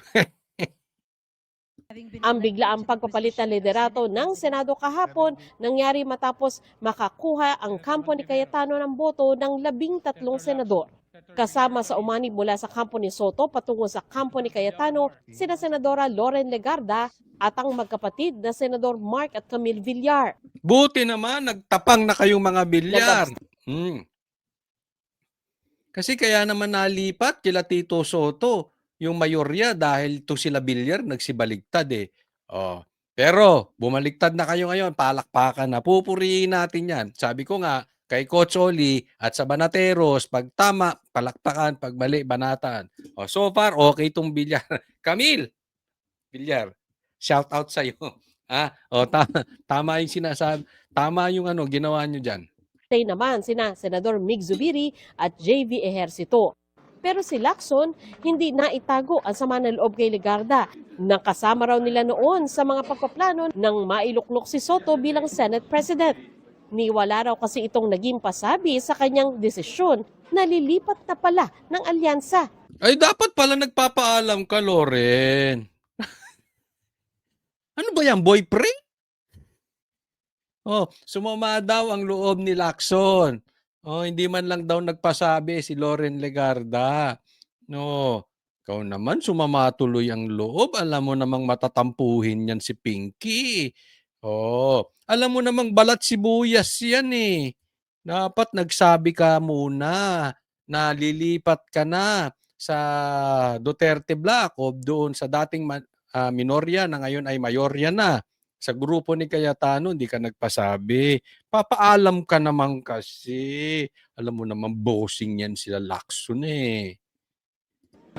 Ang biglaang pagpapalit ng liderato ng Senado kahapon nangyari matapos makakuha ang kampo ni Cayetano ng boto ng 13 senador. Kasama sa umanib mula sa kampo ni Soto patungo sa kampo ni Cayetano, sina Senadora Loren Legarda at ang magkapatid na Senador Mark at Camille Villar. Buti naman, nagtapang na kayong mga bilyar. Kasi kaya naman nalipat kila Tito Soto yung mayorya dahil to sila Villar nagsibaligtad eh. Pero bumaliktad na kayo ngayon, palakpakan na. Pupurihin natin yan. Sabi ko nga, kay Coach Oli at sa Banateros, pag tama, palakpakan, pag mali, banatan. So far, okay itong Villar. Camille, Villar, shout out sa'yo. Tama yung sinasabi. Tama yung ginawa nyo dyan. Tay naman sina Senador Mig Zubiri at JV Ejercito. Pero si Lacson, hindi naitago ang sama ng loob kay Legarda. Nakasama raw nila noon sa mga pagpaplano nang mailuklok si Soto bilang Senate President. Niwala raw kasi itong naging pasabi sa kanyang desisyon na lilipat na pala ng alyansa. Ay, dapat pala nagpapaalam ka, Loren. Ano ba yan, boyfriend? Sumama daw ang loob ni Lacson. Hindi man lang daw nagpasabi si Loren Legarda. Ikaw naman sumama tuloy ang loob. Alam mo namang matatampuhin yan si Pinky. Alam mo namang balat sibuyas yan eh. Dapat nagsabi ka muna na lilipat ka na sa Duterte Block o doon sa dating minorya na ngayon ay mayorya na. Sa grupo ni Cayetano, hindi ka nagpasabi. Papaalam ka naman kasi. Alam mo naman, bossing yan sila Lacson eh.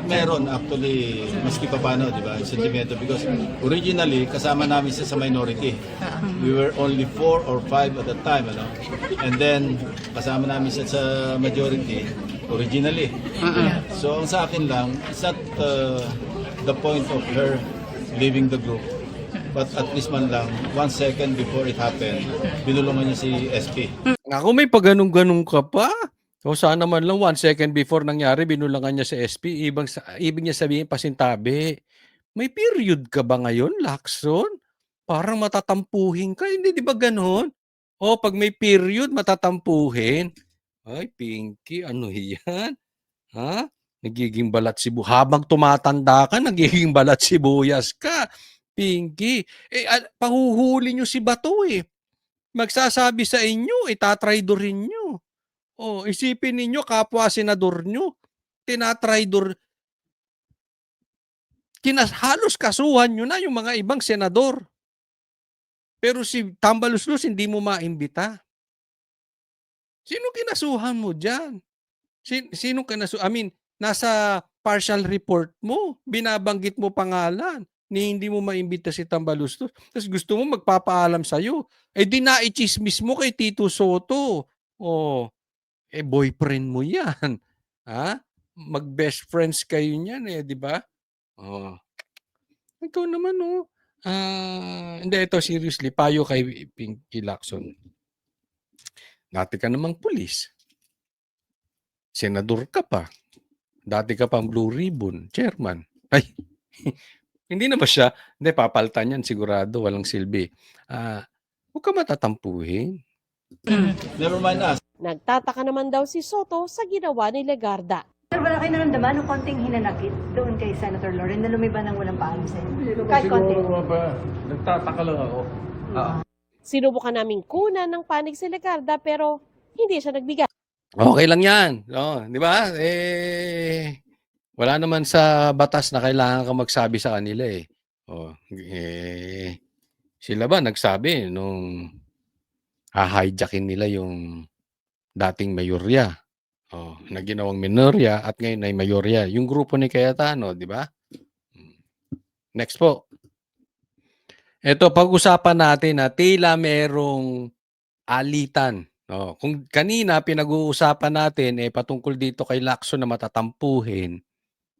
Meron actually, maski pa paano, di ba, sentimento. Because originally, kasama namin siya sa minority. We were only 4 or 5 at the time, And then, kasama namin siya sa majority originally. So, ang sa akin lang, it's not the point of her leaving the group. But at least man lang, 1 second before it happened, binulungan niya si SP. Ako may paganong-ganong ka pa. Sana man lang 1 second before nangyari, binulangan niya sa SP. Ibig niya sabihin pasintabi. May period ka ba ngayon, Lacson? Parang matatampuhin ka. Hindi, di ba ganon? Pag may period, matatampuhin. Ay, Pinky, ano yan? Nagiging balat habang tumatanda ka, nagiging balat sibuyas ka. Pinky, pahuhuli nyo si Bato eh. Magsasabi sa inyo, itatraidorin nyo. Isipin ninyo, kapwa senador nyo, tinatraidor. Halos kasuhan nyo na yung mga ibang senador. Pero si Tambaluslos, hindi mo maimbita. Sino kinasuhan mo dyan? Sino kinasuhan? Nasa partial report mo, binabanggit mo pangalan. Hindi mo maimbita si Tambaluslos. Tapos gusto mo magpapaalam sa'yo. Di naichismis mo kay Tito Soto. Boyfriend mo yan. Mag-best friends kayo niyan di ba? Ikaw naman hindi, ito seriously, payo kay Pinky Lacson. Dati ka namang pulis. Senador ka pa. Dati ka pang Blue Ribbon, chairman. Ay, hindi na ba siya? Hindi, papalitan yan sigurado, walang silbi. Huwag ka matatampuhin. Never mind us. Nagtataka naman daw si Soto sa ginawa ni Legarda. Sir, wala kayo naramdaman ng konting hinanakit doon kay Senator Loren na lumiban ng walang paalam sa inyo? Kahit konti. Siguro ba, nagtataka lang ako. Sinubukan naming kunan ng panig si Legarda pero hindi siya nagbigay. Okay lang 'yan, oh, 'di ba? Wala naman sa batas na kailangan kang magsabi sa kanila, eh. Oh, sila ba nagsabi nung hahijackin nila yung dating mayorya, na ginawang minorya at ngayon ay mayorya, yung grupo ni Cayetano, 'di ba? Next po. Ito, pag-usapan natin na tila merong alitan. Kung kanina pinag-uusapan natin patungkol dito kay Lacson na matatampuhin,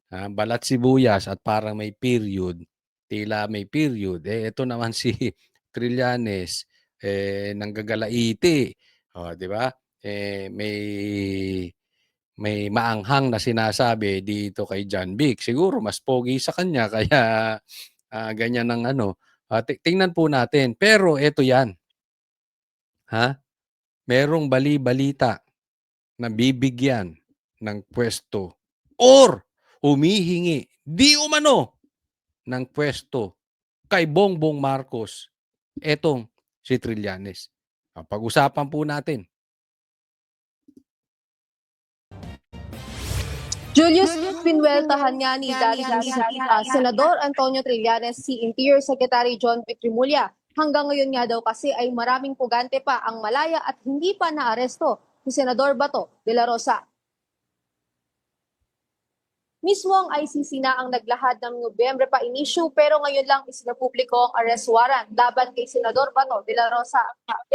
balat sibuyas at parang may period, tila may period. Ito naman si Trillanes, nanggagalaiti. 'Di ba? May maanghang na sinasabi dito kay John Vic. Siguro mas pogi sa kanya kaya ganyan ang ano. Tingnan po natin. Pero eto 'yan. Merong bali-balita na bibigyan ng pwesto or humihingi di umano ng pwesto kay Bongbong Marcos etong si Trillanes. Pag-usapan po natin. Julius, pinweltahan nga ni dating Senador Antonio Trillanes si Interior Secretary John Vic Rimulya. Hanggang ngayon nga daw kasi ay maraming pugante pa ang malaya at hindi pa naaresto si Senador Bato de la Rosa. Mismo ang ICC na ang naglahad ng Nobyembre pa in-issue pero ngayon lang isinapubliko ang arrest warrant laban kay Senador Bato de la Rosa.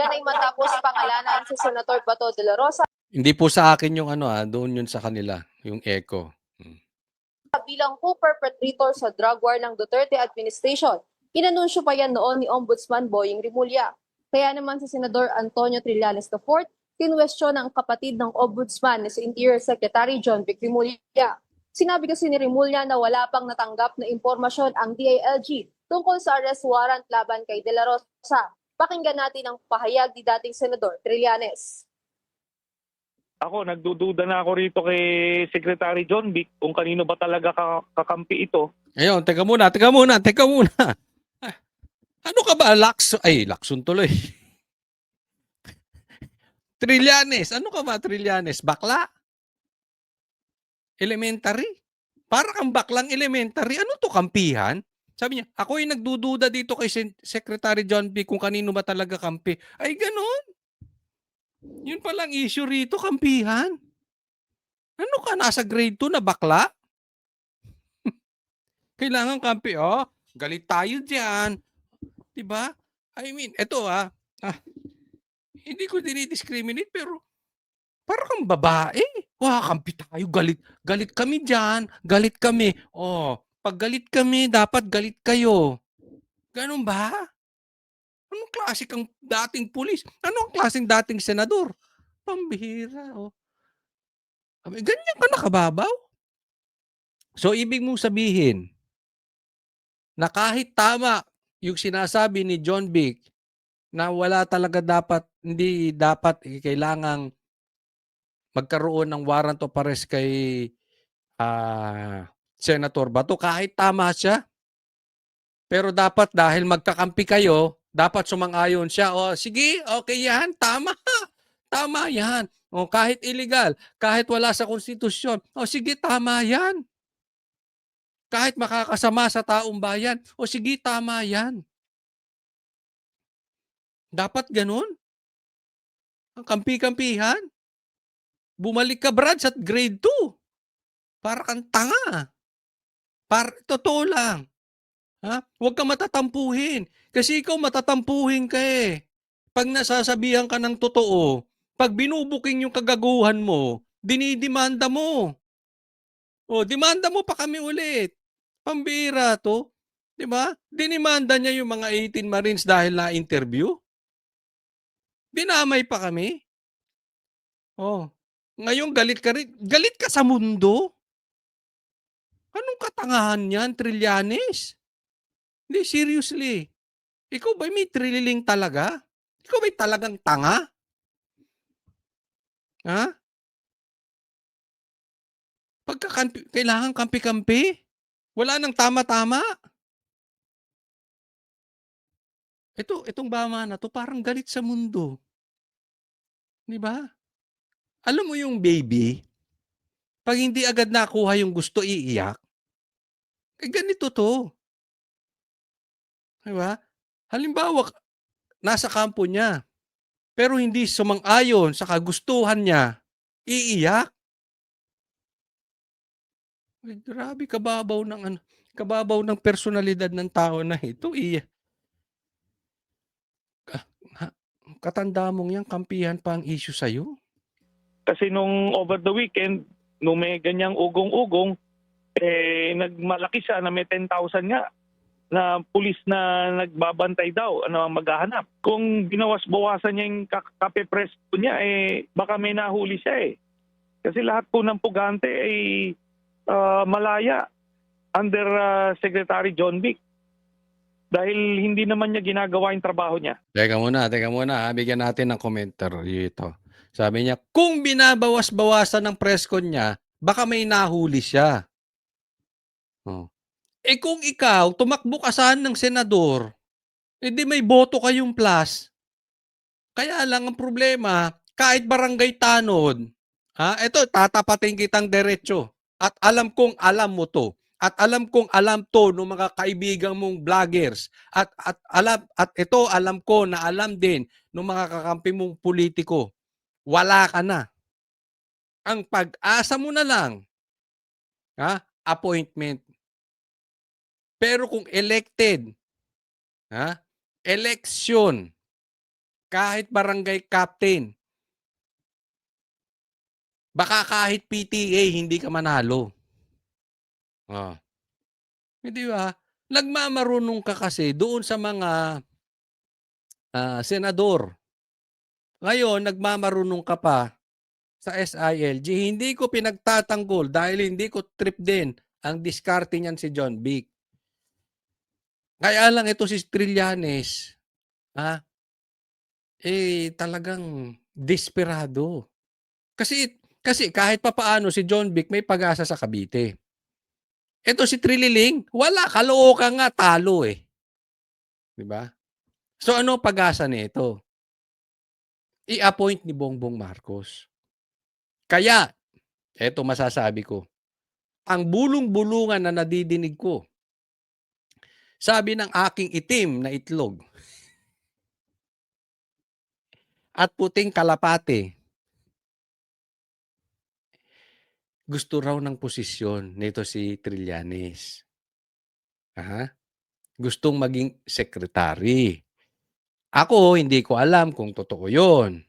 Yan ay matapos pangalanan si Senator Bato de la Rosa Hindi po sa akin yung doon yun sa kanila, yung echo. bilang co-perpetrator sa drug war ng Duterte administration. Inanunsyo pa yan noon ni Ombudsman Boying Rimulya. Kaya naman si Senador Antonio Trillanes IV, kinwestiyon ng kapatid ng Ombudsman na si Interior Secretary John Vic Rimulya. Sinabi kasi ni Rimulya na wala pang natanggap na impormasyon ang DILG tungkol sa arrest warrant laban kay De La Rosa. Pakinggan natin ang pahayag ni dating Senador Trillanes. Ako, nagdududa na ako rito kay Secretary John Vic kung kanino ba talaga kakampi ito. Ayun, teka muna. Ano ka ba, Lacson tuloy. Trillanes, ano ka ba, Trillanes? Bakla? Elementary? Para kang baklang elementary. Ano to, kampihan? Sabi niya, ako yung nagdududa dito kay Secretary John Vic kung kanino ba talaga kampi. Ay, ganon. Yun palang issue rito, kampihan. Ano ka, nasa grade 2 na bakla? Kailangan kampi, galit tayo dyan. Diba? I mean, eto hindi ko dinidiscriminate pero parang kang babae. Kampi tayo, galit kami dyan, galit kami. Pag galit kami, dapat galit kayo. Ganun ba? Anong klase kang dating pulis? Anong klaseng dating senador? Pambihira, Ganyan ka nakababaw? So, ibig mong sabihin na kahit tama yung sinasabi ni John Vic na wala talaga hindi dapat kailangang magkaroon ng warrant of arrest kay Senator Bato, kahit tama siya. Pero dapat dahil magkakampi kayo, dapat sumang-ayon siya. Sige, okay yan, tama. Tama yan. Kahit illegal, kahit wala sa konstitusyon. Sige, tama yan. Kahit makakasama sa taong bayan. Sige, tama yan. Dapat ganun. Ang kampi-kampihan. Bumalik ka, Brad, sa grade 2. Para kang tanga. Totoo lang. Huwag ka matatampuhin. Kasi ikaw matatampuhin ka eh. Pag nasasabihan ka ng totoo, pag binubuking yung kagaguhan mo, dinidemanda mo. Demanda mo pa kami ulit. Pambira to. Diba? Dinimanda niya yung mga 18 Marines dahil na-interview. Dinamay pa kami. Ngayon galit ka rin. Galit ka sa mundo? Anong katangahan yan, Trillanes? Hindi, seriously. Ikaw ba may trililing talaga? Ikaw ba'y talagang tanga? Kailangan kampi-kampi? Wala nang tama-tama? Itong mama na 'to parang galit sa mundo, 'di ba? Alam mo yung baby, 'pag hindi agad nakuha yung gusto iiyak, ganito 'to, 'di ba? Halimbawa, nasa kampo niya, pero hindi sumang-ayon sa kagustuhan niya, iiyak. Ay, grabe kababaw ng personalidad ng tao na ito, ah, ha katanda mong 'yan kampihan pa ang issue sa'yo. Kasi nung over the weekend, nung may ganyang ugong-ugong, nagmalaki siya na may 10,000 nga na pulis na nagbabantay daw, maghahanap. Kung binawas-bawasan niya yung kape-presko niya, baka may nahuli siya eh. Kasi lahat po ng pugante ay malaya under Secretary John Vic. Dahil hindi naman niya ginagawa yung trabaho niya. Teka muna, bigyan natin ng komentaryo ito. Sabi niya, kung binabawas-bawasan ng preskon niya, baka may nahuli siya. Oh. Kung ikaw, tumakbo ka saan ng senador, edi may boto kayong plus. Kaya lang ang problema, kahit barangay tanod, ito, tatapatin kitang diretso. At alam kong alam mo to. At alam kong alam to ng mga kaibigan mong vloggers. At ito alam ko na alam din ng mga kakampi mong politiko. Wala ka na. Ang pag-asa mo na lang, appointment. Pero kung elected, election, kahit barangay captain, baka kahit PTA hindi ka manalo. Di ba? Nagmamarunong ka kasi doon sa mga senador. Ngayon, nagmamarunong ka pa sa SILG. Hindi ko pinagtatanggol dahil hindi ko trip din ang diskarte niyan si John Vic. Kaya lang ito si Trillanes, talagang desperado. Kasi kahit papaano si John Vic may pag-asa sa Cavite. Ito si Trililing, wala, kalookan nga, talo eh. 'Di ba? So ano pag-asa nito? I-appoint ni Bongbong Marcos. Kaya, eto masasabi ko, ang bulong-bulungan na nadidinig ko, sabi ng aking itim na itlog at puting kalapate, gusto raw ng posisyon nito si Trillanes. Gustong maging sekretary. Ako, hindi ko alam kung totoo yun.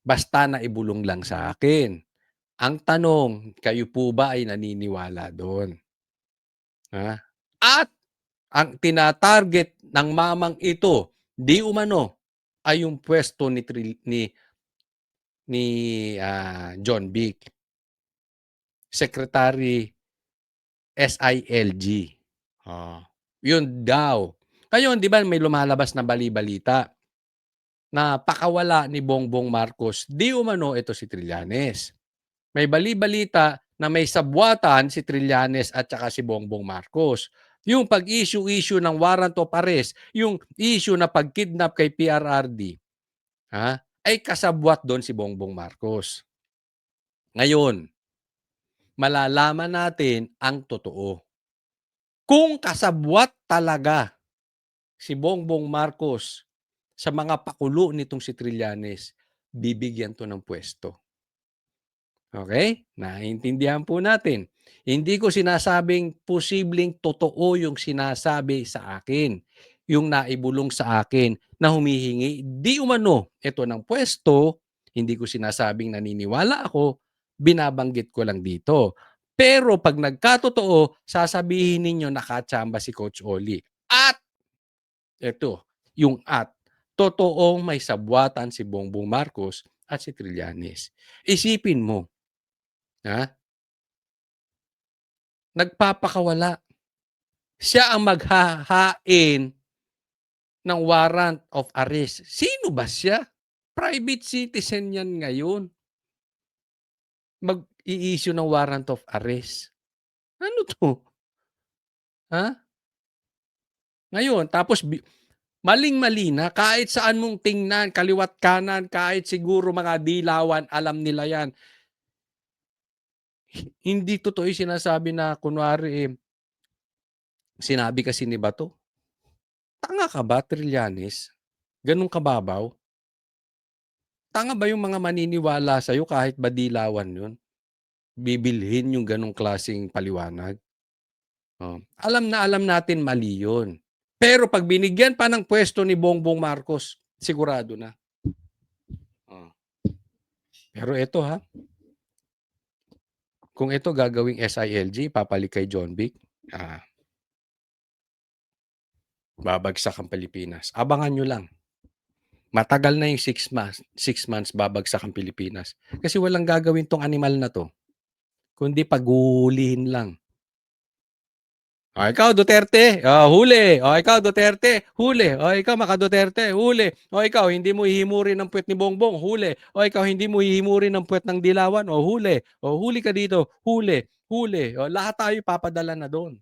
Basta naibulong lang sa akin. Ang tanong, kayo po ba ay naniniwala doon? At ang tinatarget ng mamang ito, di umano, ay yung pwesto ni John Vic. Secretary SILG. Yun daw. Ngayon, di ba may lumalabas na bali-balita na pakawala ni Bongbong Marcos, di umano ito si Trillanes. May bali-balita na may sabwatan si Trillanes at saka si Bongbong Marcos. Yung pag-issue ng warrant of arrest, yung issue na pag-kidnap kay PRRD, ay kasabwat doon si Bongbong Marcos. Ngayon, malalaman natin ang totoo. Kung kasabwat talaga si Bongbong Marcos sa mga pakulo nitong si Trillanes, bibigyan to ng pwesto. Okay? Naiintindihan po natin. Hindi ko sinasabing posibleng totoo yung sinasabi sa akin, yung naibulong sa akin na humihingi di umano ito ng pwesto. Hindi ko sinasabing naniniwala ako, binabanggit ko lang dito. Pero pag nagkatotoo, sasabihin ninyo nakatsamba si Coach Oli. At ito, yung totoong may sabwatan si Bongbong Marcos at si Trillanes. Isipin mo, nagpapakawala. Siya ang maghahain ng warrant of arrest. Sino ba siya? Private citizen yan ngayon. Mag-i-issue ng warrant of arrest. Ano to? Ngayon, tapos Maling-mali na kahit saan mong tingnan, kaliwa't kanan, kahit siguro mga dilawan, alam nila yan. Hindi totoo yung sinasabi na kunwari, sinabi kasi ni Bato. Tanga ka ba, Trillanes? Ganun kababaw? Tanga ba yung mga maniniwala sa'yo kahit ba dilawan yun? Bibilhin yung ganong klaseng paliwanag? Oh. Alam na alam natin mali yun. Pero pag binigyan pa ng pwesto ni Bongbong Marcos, sigurado na. Oh. Pero ito ha, kung ito gagawing SILG, papalit kay John Vic, babagsak ang Pilipinas. Abangan nyo lang. Matagal na yung 6 months, 6 months babagsak ang Pilipinas. Kasi walang gagawin tong animal na to, kundi paghuhulihin lang. O ikaw, Duterte, huli. O ikaw, Duterte, huli. O ikaw, Maka-Duterte, huli. O ikaw, hindi mo hihimurin ng puwet ni Bongbong, huli. O ikaw, hindi mo hihimurin ng puwet ng Dilawan, o huli. O huli ka dito, huli. Huli. O lahat tayo papadala na doon.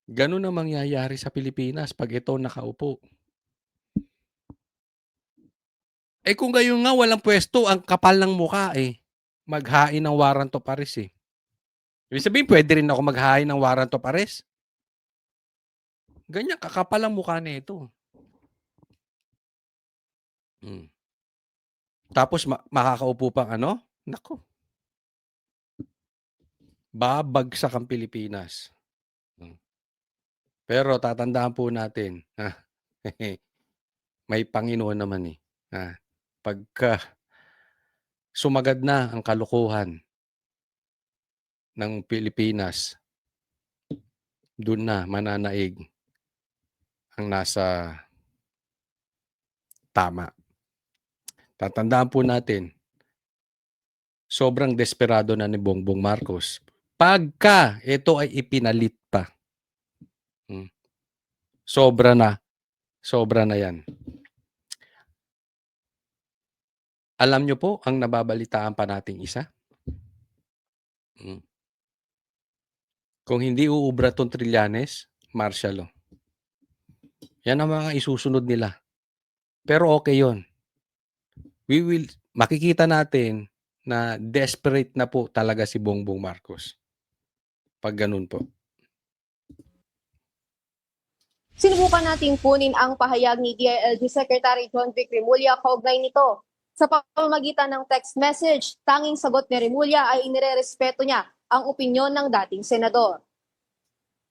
Ganun ang mangyayari sa Pilipinas pag ito nakaupo. Kung gayon nga walang pwesto, ang kapal ng mukha maghain ng warrant of arrest Ibig sabihin, pwede rin ako maghain ng warrant of arrest. Ganyan, kakapal ang mukha nito. Tapos makakaupo pang ano? Nako. Babagsak ang Pilipinas. Pero tatandaan po natin, may Panginoon naman pagka sumagad na ang kalukuhan ng Pilipinas, doon na mananaig ang nasa tama. Tatandaan po natin, sobrang desperado na ni Bongbong Marcos pagka ito ay ipinalit pa. Sobra na yan. Alam nyo po ang nababalitaan pa nating isa? Kung hindi uubra tong Trillanes, martial law. Yan ang mga isusunod nila. Pero okay yon. Makikita natin na desperate na po talaga si Bongbong Marcos. Pag ganun po. Sinubukan nating kunin ang pahayag ni DILG Secretary John Vic Remulla kaugnay nito. Sa pamamagitan ng text message, tanging sagot ni Remulla ay inirerespeto niya ang opinyon ng dating senador.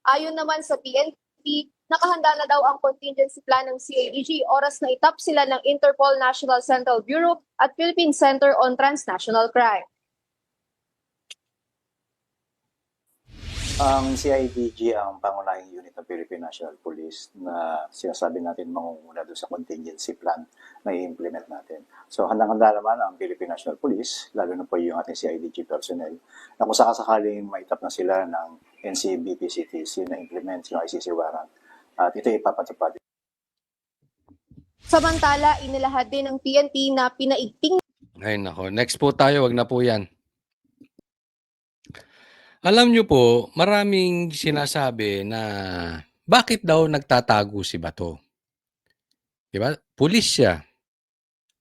Ayon naman sa PNP, nakahanda na daw ang contingency plan ng CIDG oras na itap sila ng Interpol National Central Bureau at Philippine Center on Transnational Crime. Ang CIDG ang pangunahing unit ng Philippine National Police na sinasabi natin mangunguna doon sa contingency plan na i-implement natin. So handang-handa naman ang Philippine National Police, lalo na po yung ating CIDG personnel, na kung sakasakaling maitap na sila ng NCB, PCTC na implement yung ICC warrant at ito ipapatupad. Samantala, inilahad din ng PNP na pinaigting. Ay nako, next po tayo, wag na po yan. Alam nyo po, maraming sinasabi na bakit daw nagtatago si Bato? Diba? Pulis siya.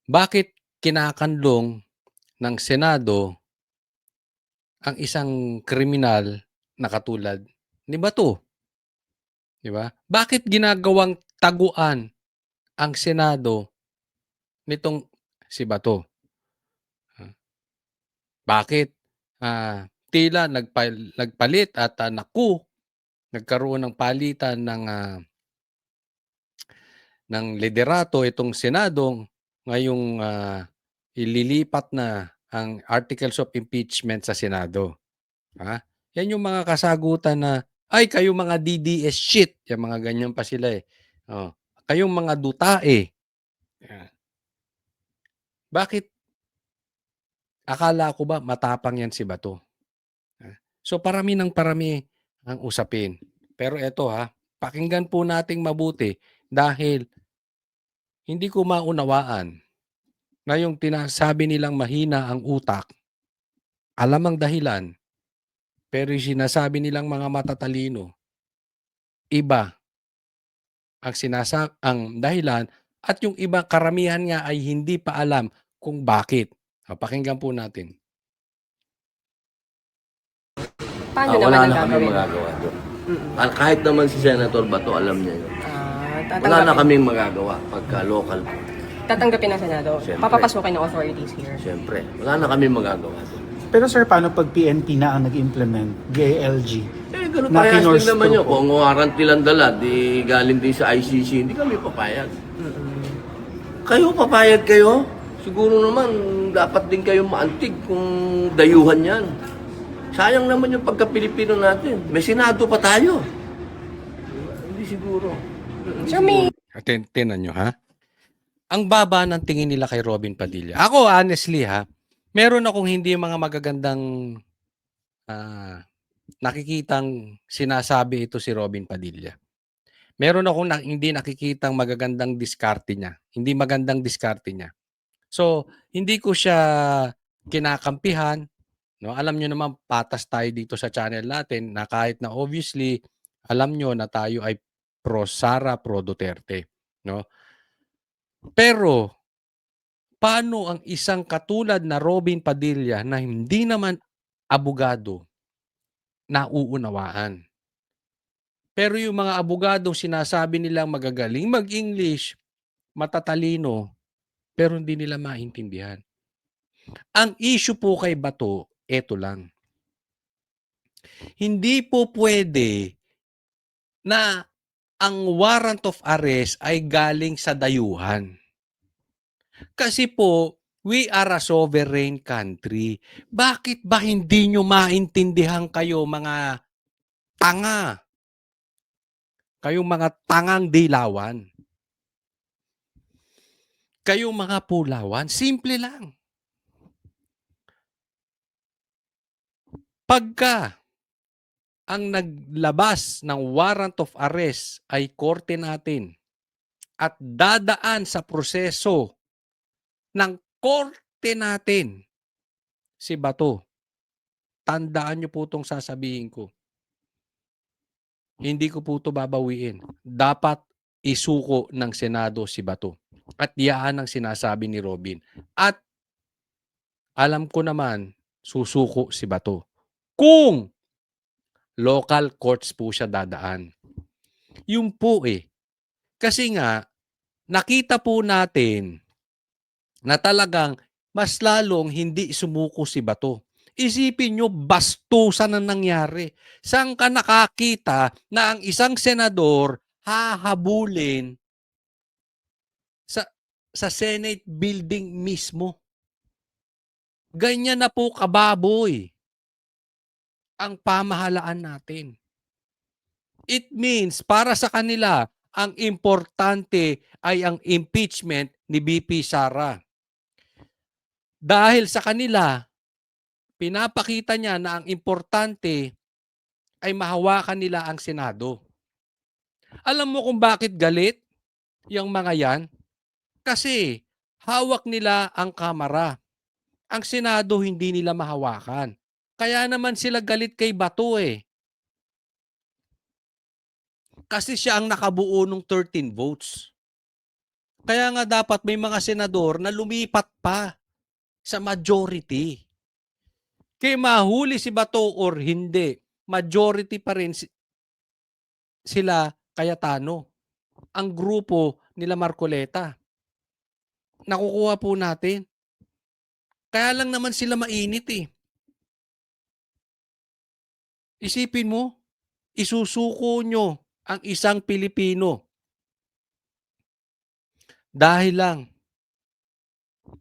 Bakit kinakanlong ng Senado ang isang kriminal na katulad ni Bato? Diba? Bakit ginagawang taguan ang Senado nitong si Bato? Bakit? Tila nagpalit at nagkaroon ng palitan ng liderato itong Senado ngayong ililipat na ang articles of impeachment sa Senado. Yan yung mga kasagutan na ay kayo mga DDS shit, yung mga ganyan pa sila kayong mga dutae. Bakit akala ko ba matapang yan si Bato? So parami ang usapin. Pero eto pakinggan po nating mabuti dahil hindi ko maunawaan na yung tinasabi nilang mahina ang utak, alam ang dahilan, pero yung sinasabi nilang mga matatalino, iba ang dahilan at yung iba karamihan nga ay hindi pa alam kung bakit. Pakinggan po natin. Paano wala naman na ang kami gagawin? magagawa doon. Kahit naman si Senator Bato, alam niya yun. Wala na Tatanggapin, kaming magagawa pagka local. tatanggapin ng Senado. Siyempre. Papapasukin ng authorities here. Siyempre, wala na kaming magagawa doon. Pero sir, paano pag PNP na ang nag-implement, DILG? Ganun Na parehas kinorse din naman to yun. po. Kung warranty lang dala, di galing din sa ICC, hindi kami papayag. Kayo, papayag kayo? Siguro naman, dapat din kayo maantig kung dayuhan yan. Sayang naman yung pagka-Pilipino natin. May Senado pa tayo. Hindi siguro. So may Tinan nyo, ha? Ang baba ng tingin nila kay Robin Padilla. Ako, honestly, ha, meron akong hindi mga magagandang nakikitang sinasabi ito si Robin Padilla. Meron akong hindi nakikitang magagandang diskarte niya. Hindi magandang diskarte niya. So, hindi ko siya kinakampihan. No? Alam nyo naman, patas tayo dito sa channel natin na kahit na obviously, alam nyo na tayo ay pro Sara, pro Duterte. No? Pero, paano ang isang katulad na Robin Padilla na hindi naman abogado nauunawaan? Pero yung mga abogado sinasabi nilang magagaling mag-English, matatalino, pero hindi nila maintindihan. Ang issue po kay Bato, eto lang. Hindi po pwede na ang warrant of arrest ay galing sa dayuhan. Kasi po, we are a sovereign country. Bakit ba hindi nyo maintindihan kayo mga tanga? Kayong mga tangang dilawan. Kayong mga pulawan. Simple lang. Pagka ang naglabas ng warrant of arrest ay korte natin at dadaan sa proseso ng korte natin si Bato, tandaan nyo po itong sasabihin ko. Hindi ko po ito babawiin. Dapat isuko ng Senado si Bato. At yaan ang sinasabi ni Robin. At alam ko naman, susuko si Bato. Kung local courts po siya dadaan. Yun po eh. Kasi nga, nakita po natin na talagang mas lalong hindi sumuko si Bato. Isipin nyo, bastusan na nangyari. Saan ka nakakita na ang isang senador hahabulin sa Senate building mismo? Ganyan na po kababoy ang pamahalaan natin. It means, para sa kanila, ang importante ay ang impeachment ni BP Sara. Dahil sa kanila, pinapakita niya na ang importante ay mahawakan nila ang Senado. Alam mo kung bakit galit yung mga yan? Kasi hawak nila ang Kamara. Ang Senado hindi nila mahawakan. Kaya naman sila galit kay Bato eh. Kasi siya ang nakabuo ng 13 votes. Kaya nga dapat may mga senador na lumipat pa sa majority. Kaya mahuli si Bato or hindi, majority pa rin sila Cayetano. Ang grupo nila Marcoleta. Nakukuha po natin. Kaya lang naman sila mainit eh. Isipin mo, isusuko nyo ang isang Pilipino dahil lang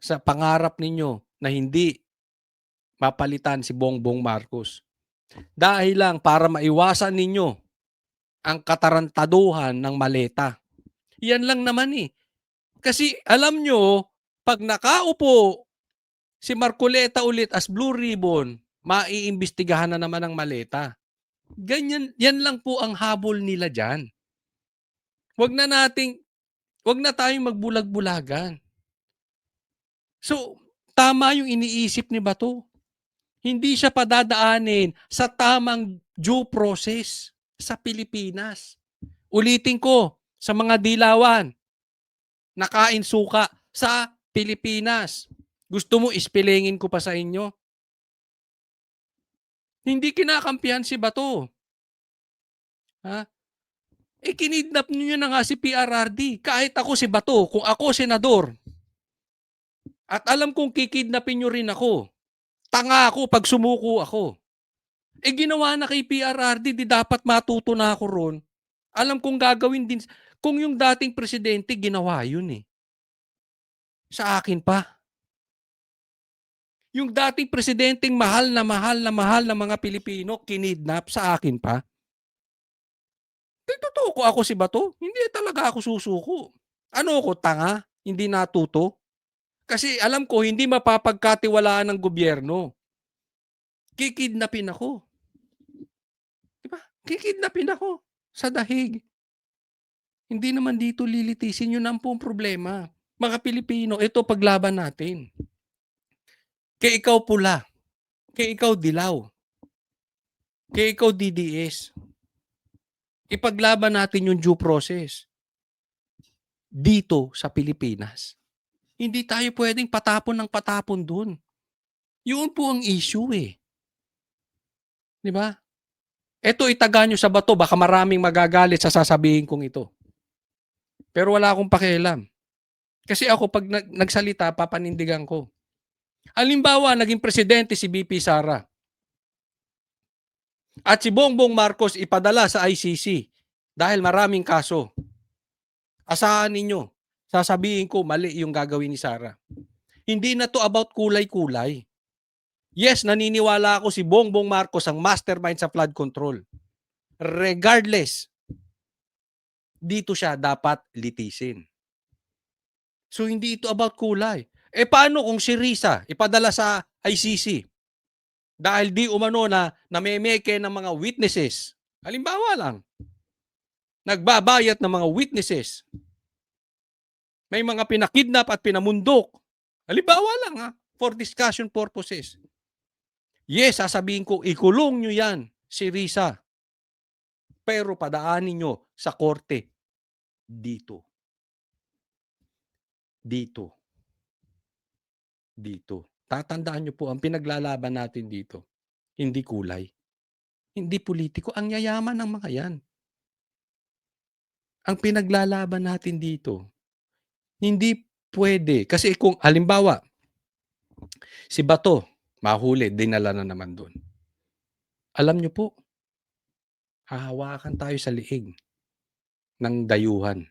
sa pangarap ninyo na hindi mapalitan si Bongbong Marcos. Dahil lang para maiwasan ninyo ang katarantaduhan ng maleta. Yan lang naman eh. Kasi alam nyo, pag nakaupo si Marcoleta ulit as Blue Ribbon, maiimbestigahan na naman ang maleta. Ganyan, yan lang po ang habol nila dyan. Wag na tayong magbulag-bulagan. So, tama yung iniisip ni Bato. Hindi siya padadaanin sa tamang due process sa Pilipinas. Ulitin ko, sa mga dilawan, nakain suka sa Pilipinas. Gusto mo ispilingin ko pa sa inyo? Hindi kinakampihan si Bato. Ha? Kinidnap niyo na nga si PRRD. Kahit ako si Bato, kung ako senador, at alam kong kikidnapin niyo rin ako, tanga ako pag sumuko ako. Ginawa na kay PRRD, di dapat matuto na ako ron. Alam kong gagawin din. Kung yung dating presidente, ginawa yun eh. Sa akin pa. Yung dating presidenteng mahal na mahal na mahal na mga Pilipino, kinidnap sa akin pa. Totoo ko ako si Bato. Hindi talaga ako susuko. Ano ako, tanga? Hindi natuto? Kasi alam ko, hindi mapapagkatiwalaan ng gobyerno. Kikidnapin ako. Diba? Kikidnapin ako sa dahig. Hindi naman dito lilitisin, yun ang pong problema. Mga Pilipino, ito paglaban natin. Kaya ikaw pula, kaya ikaw dilaw, kaya ikaw DDS. Ipaglaban natin yung due process. Dito sa Pilipinas. Hindi tayo pwedeng patapon ng patapon dun. Yun po ang issue eh. Di ba? Ito itaga nyo sa Bato, baka maraming magagalit sa sasabihin kong ito. Pero wala akong pakialam. Kasi ako pag nagsalita, papanindigan ko. Halimbawa, naging presidente si BP Sara. At si Bongbong Marcos ipadala sa ICC dahil maraming kaso. Asahan ninyo, sasabihin ko mali yung gagawin ni Sara. Hindi na to about kulay-kulay. Yes, naniniwala ako si Bongbong Marcos ang mastermind sa flood control. Regardless, dito siya dapat litisin. So hindi ito about kulay. Paano kung si Risa ipadala sa ICC? Dahil di umano na namemeke ng mga witnesses. Halimbawa lang, nagbabayat ng mga witnesses. May mga pinakidnap at pinamundok. Halimbawa lang for discussion purposes. Yes, sasabihin ko, ikulong nyo yan, si Risa. Pero padaanin nyo sa korte. Dito. Tatandaan nyo po, ang pinaglalaban natin dito, hindi kulay. Hindi politiko. Ang yayaman ng mga yan. Ang pinaglalaban natin dito, hindi pwede. Kasi kung, halimbawa, si Bato, mahuli, dinala na naman doon. Alam nyo po, hahawakan tayo sa liig ng dayuhan.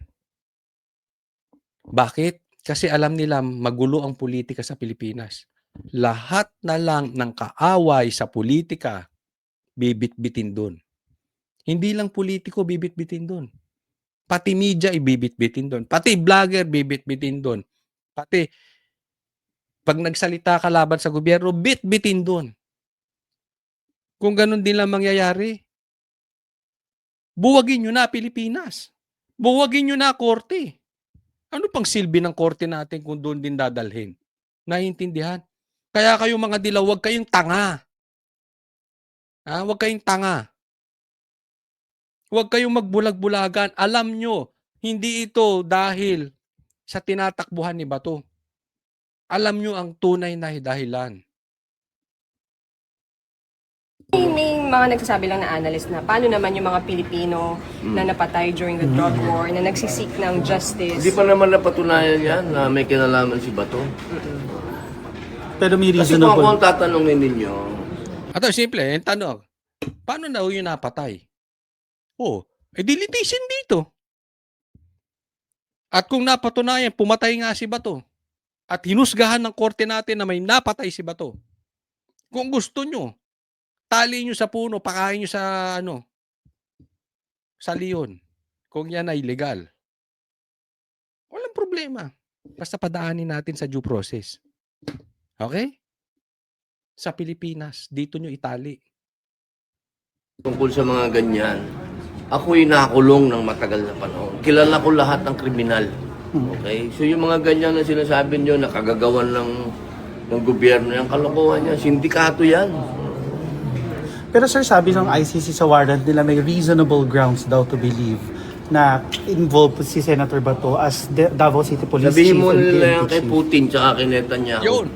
Bakit? Kasi alam nila magulo ang politika sa Pilipinas. Lahat na lang ng kaaway sa politika, bibit-bitin doon. Hindi lang politiko, bibit-bitin doon. Pati media, ibibit-bitin doon. Pati vlogger, bibit-bitin doon. Pati pag nagsalita ka laban sa gobyerno, bit-bitin doon. Kung ganun din lang mangyayari, buwagin nyo na Pilipinas. Buwagin nyo na korte. Ano pang silbi ng korte natin kung doon din dadalhin? Naiintindihan? Kaya kayo mga dilaw, huwag kayong tanga. Huwag kayong tanga. Huwag kayong magbulag-bulagan. Alam nyo, hindi ito dahil sa tinatakbuhan ni Bato. Alam nyo ang tunay na dahilan. May mga nagsasabi lang na analyst na paano naman yung mga Pilipino na napatay during the drug war, na nagsisik ng justice. Hindi pa naman napatunayan yan na may kinalaman si Bato. Pero may Kasi kung ako ang tatanungin ninyo, At simple, yung tanong, paano na yung napatay? Dilitisin dito. At kung napatunayan, pumatay nga si Bato, at hinusgahan ng korte natin na may napatay si Bato, kung gusto nyo, tali nyo sa puno, pakain nyo sa sa leon. Kung yan ay legal. Walang problema. Basta padaanin natin sa due process. Okay? Sa Pilipinas, dito nyo itali. tungkol sa mga ganyan, ako'y nakulong ng matagal na panahon. Kilala ko lahat ng kriminal. Okay? So yung mga ganyan na sinasabi nyo, nakagagawan ng gobyerno, yung kalokohan yan, sindikato yan. Pero sir, sabi ng ICC sa warrant nila may reasonable grounds daw to believe na involved si Senator Bato as Davao City Police Sabihin Chief mo and nila PNP yan kay Chief. Putin tsaka kay Netanyahu. Yun.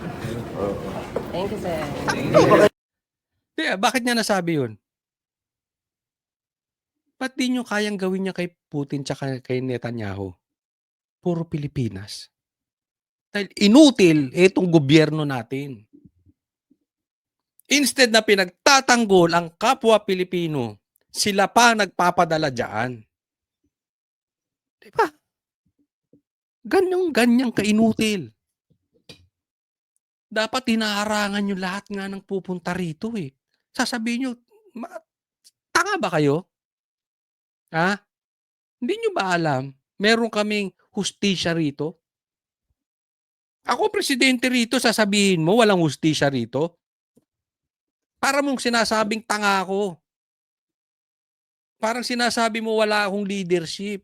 Thank you, sir. Bakit niya nasabi yun? Ba't di nyo kayang gawin niya kay Putin tsaka kay Netanyahu? Puro Pilipinas. Dahil inutil itong gobyerno natin. Instead na pinagtatanggol ang kapwa Pilipino, sila pa nagpapadala dyan. Diba? Ganyang kainutil. Dapat hinaharangan nyo lahat nga ng pupunta rito eh. Sasabihin nyo, tanga ba kayo? Ha? Hindi nyo ba alam? Meron kaming hustisya rito? Ako presidente rito, sasabihin mo walang hustisya rito? Para mong sinasabing tanga ako. Parang sinasabi mo wala akong leadership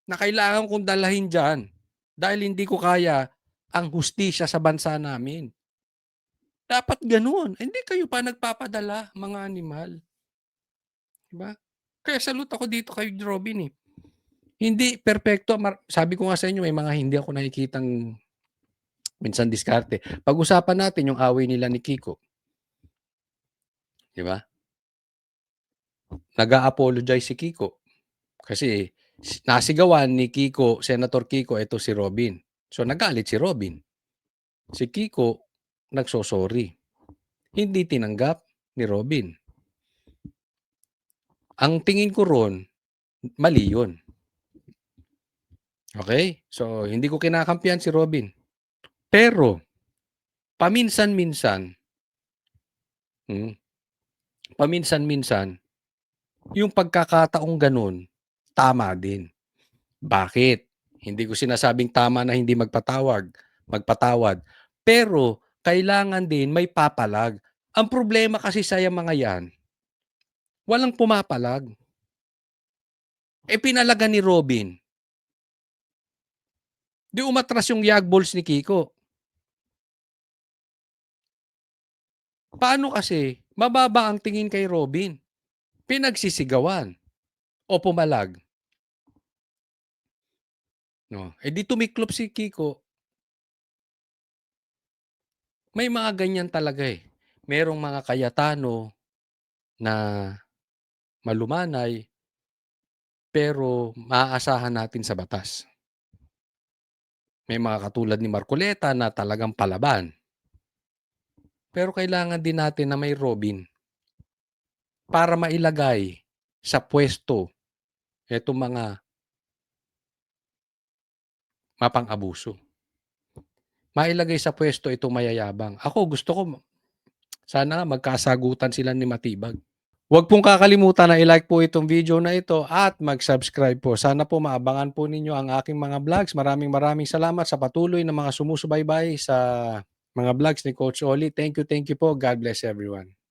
na kailangan kong dalahin dyan dahil hindi ko kaya ang hustisya sa bansa namin. Dapat ganun. Hindi kayo pa nagpapadala, mga animal. Diba? Kaya salute ako dito kay Robin eh. Hindi perfecto. Sabi ko nga sa inyo, may mga hindi ako nakikitang minsan diskarte. Pag-usapan natin yung away nila ni Kiko. Diba? Nag-a-apologize si Kiko. Kasi nasigawan ni Kiko, Senator Kiko, ito si Robin. So nagalit si Robin. Si Kiko, nagsosorry. Hindi tinanggap ni Robin. Ang tingin ko ron, mali yun. Okay? So, hindi ko kinakampihan si Robin. Pero, paminsan-minsan, yung pagkakataong ganun, tama din. Bakit? Hindi ko sinasabing tama na hindi magpatawad. Pero, kailangan din may papalag. Ang problema kasi sa mga yan, walang pumapalag. Pinalaga ni Robin. Di umatras yung yagballs ni Kiko. Paano kasi mababa ang tingin kay Robin? Pinagsisigawan o pumalag? No, di tumiklop si Kiko. May mga ganyan talaga eh. Merong mga kayatano na malumanay pero maaasahan natin sa batas. May mga katulad ni Marcoleta na talagang palaban. Pero kailangan din natin na may Robin para mailagay sa pwesto itong mga mapang-abuso. Mailagay sa pwesto itong mayayabang. Ako gusto ko, sana magkasagutan sila ni Matibag. Huwag pong kakalimutan na i-like po itong video na ito at mag-subscribe po. Sana po maabangan po ninyo ang aking mga vlogs. Maraming salamat sa patuloy na mga sumusubaybay sa mga vlogs ni Coach Oli. Thank you po. God bless everyone.